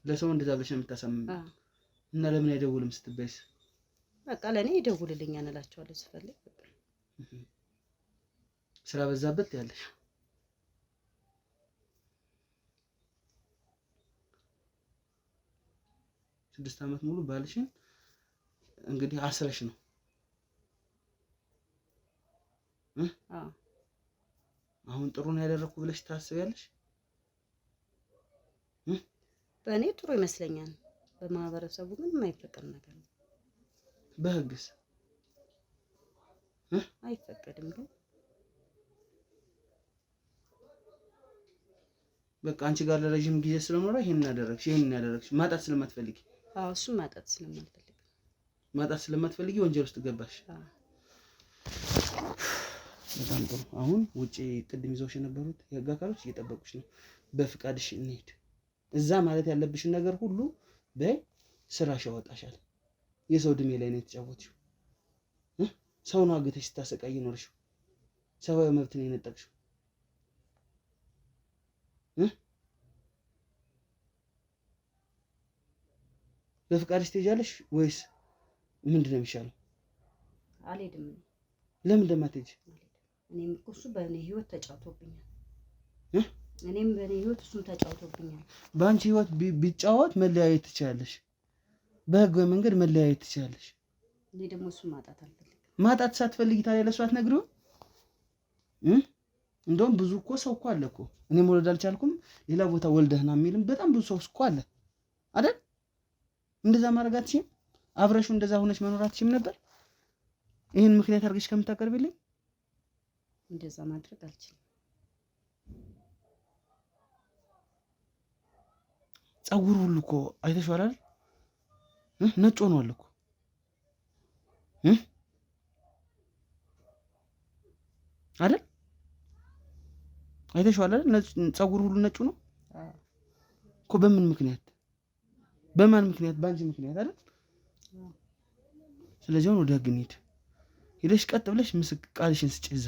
Speaker 2: ለሰው እንደዛ ብለሽ ነው የምታሳምኝ? እና ለምን አይደውልም ስትበይስ?
Speaker 3: በቃ ለኔ ይደውልልኛል እላቸዋለሁ ስፈልግ። በቃ
Speaker 2: ስራ በዛበት ያለሽ 6 ዓመት ሙሉ ባልሽን እንግዲህ አስረሽ ነው አሁን ጥሩ ነው ያደረኩ ብለሽ ታስቢያለሽ?
Speaker 3: በእኔ ጥሩ ይመስለኛል። በማህበረሰቡ ግን የማይፈቀድ ነገር ነው።
Speaker 2: በህግስ
Speaker 3: አይፈቀድም። ግን
Speaker 2: በቃ አንቺ ጋር ለረጅም ጊዜ ስለኖረ ይሄን ያደረግሽ ማጣት ስለማትፈልጊ?
Speaker 3: አዎ እሱ ማጣት ስለማትፈልጊ
Speaker 2: ወንጀል ውስጥ ገባሽ። በጣም ጥሩ። አሁን ውጪ ቅድም ይዘውሽ የነበሩት የህግ አካሎች እየጠበቁሽ ነው። በፍቃድሽ እንሂድ። እዛ ማለት ያለብሽን ነገር ሁሉ በስራሽ ያወጣሻል። የሰው እድሜ ላይ ነው የተጫወትሽው። ሰው ነው አግተሽ ስታሰቃይ ኖርሽው። ሰብአዊ መብት ነው የነጠቅሽው። በፍቃድሽ ትሄጃለሽ ወይስ ምንድን ነው የሚሻለው?
Speaker 3: አልሄድም።
Speaker 2: ለምን እንደማትሄጂ?
Speaker 3: እኔም እሱ በእኔ ህይወት ተጫውቶብኛል። እኔም በእኔ ህይወት እሱም ተጫውቶብኛል።
Speaker 2: በአንቺ ህይወት ቢጫወት መለያየት ትችላለሽ። በህጋዊ መንገድ መለያየት ትችላለሽ።
Speaker 3: እኔ ደግሞ እሱን ማጣት አልፈልግም።
Speaker 2: ማጣት ሳትፈልጊ ታዲያ ለእሱ አትነግሪውም? እንደውም ብዙ እኮ ሰው እኮ አለ እኮ እኔ መውለድ አልቻልኩም ሌላ ቦታ ወልደህና የሚልም በጣም ብዙ ሰው እኮ አለ አይደል? እንደዛ ማድረግ አትችይም? አብረሽው እንደዛ ሆነሽ መኖር አትችይም ነበር? ይሄን ምክንያት አድርገሽ ከምታቀርቢልኝ
Speaker 3: እንደዛ ማድረግ አልችልም።
Speaker 2: ፀጉሩ ሁሉ እኮ አይተሽዋል አይደል? ነጭ ሆኗል እኮ አይደል? አይተሽዋል አይደል? ፀጉሩ ሁሉ ነጭ ነው እኮ። በምን ምክንያት? በማን ምክንያት? በአንቺ ምክንያት አይደል? ስለዚህ አሁን ወደ ህግ እንሂድ። ሄደሽ ቀጥ ብለሽ ምስክር ቃልሽን ስጪ እዛ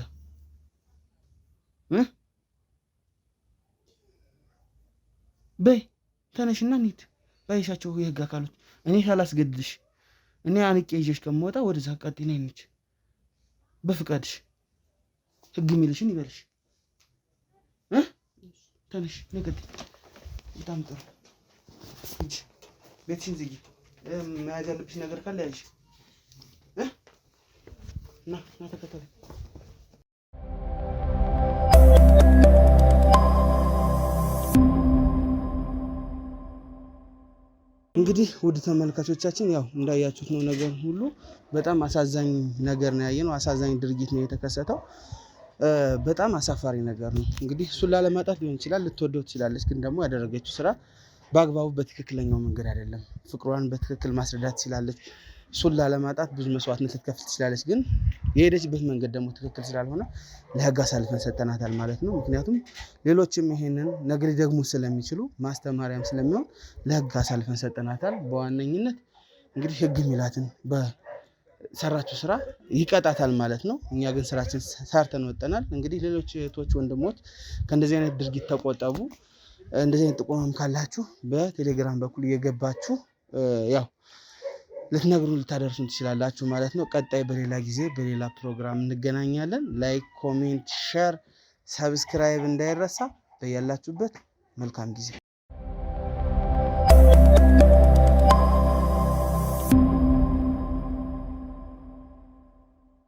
Speaker 2: በይ ተነሽና እንሂድ። ባይሻቸው የህግ አካሎች እኔ ሳላስገድልሽ እኔ አንቄ ይዤሽ ከመወጣ ወደዛ ቀጥይና እንሂድ በፍቃድሽ። ህግ የሚልሽን ይበልሽ። ተነሽ ነገድ። በጣም ጥሩ። እሺ ቤትሽን ዝጊ። መያዝ ያለብሽ ነገር ካለ ያይሽ ና ተከተል። እንግዲህ ውድ ተመልካቾቻችን ያው እንዳያችሁት ነው። ነገር ሁሉ በጣም አሳዛኝ ነገር ነው ያየነው። አሳዛኝ ድርጊት ነው የተከሰተው። በጣም አሳፋሪ ነገር ነው። እንግዲህ እሱን ላለማጣት ሊሆን ይችላል፣ ልትወደው ትችላለች። ግን ደግሞ ያደረገችው ስራ በአግባቡ በትክክለኛው መንገድ አይደለም። ፍቅሯን በትክክል ማስረዳት ትችላለች። እሱን ላለማጣት ብዙ መስዋዕትነት ልትከፍል ትችላለች። ግን የሄደችበት መንገድ ደግሞ ትክክል ስላልሆነ ለህግ አሳልፈን ሰጠናታል ማለት ነው። ምክንያቱም ሌሎችም ይሄንን ነገር ሊደግሙ ስለሚችሉ ማስተማሪያም ስለሚሆን ለህግ አሳልፈን ሰጠናታል። በዋነኝነት እንግዲህ ህግ ሚላትን በሰራችው ስራ ይቀጣታል ማለት ነው። እኛ ግን ስራችን ሰርተን ወጠናል። እንግዲህ ሌሎች እህቶች፣ ወንድሞች ከእንደዚህ አይነት ድርጊት ተቆጠቡ። እንደዚህ አይነት ጥቆማም ካላችሁ በቴሌግራም በኩል እየገባችሁ ያው ልትነግሩን ልታደርሱን ትችላላችሁ ማለት ነው። ቀጣይ በሌላ ጊዜ በሌላ ፕሮግራም እንገናኛለን። ላይክ፣ ኮሜንት፣ ሼር፣ ሰብስክራይብ እንዳይረሳ። በያላችሁበት መልካም ጊዜ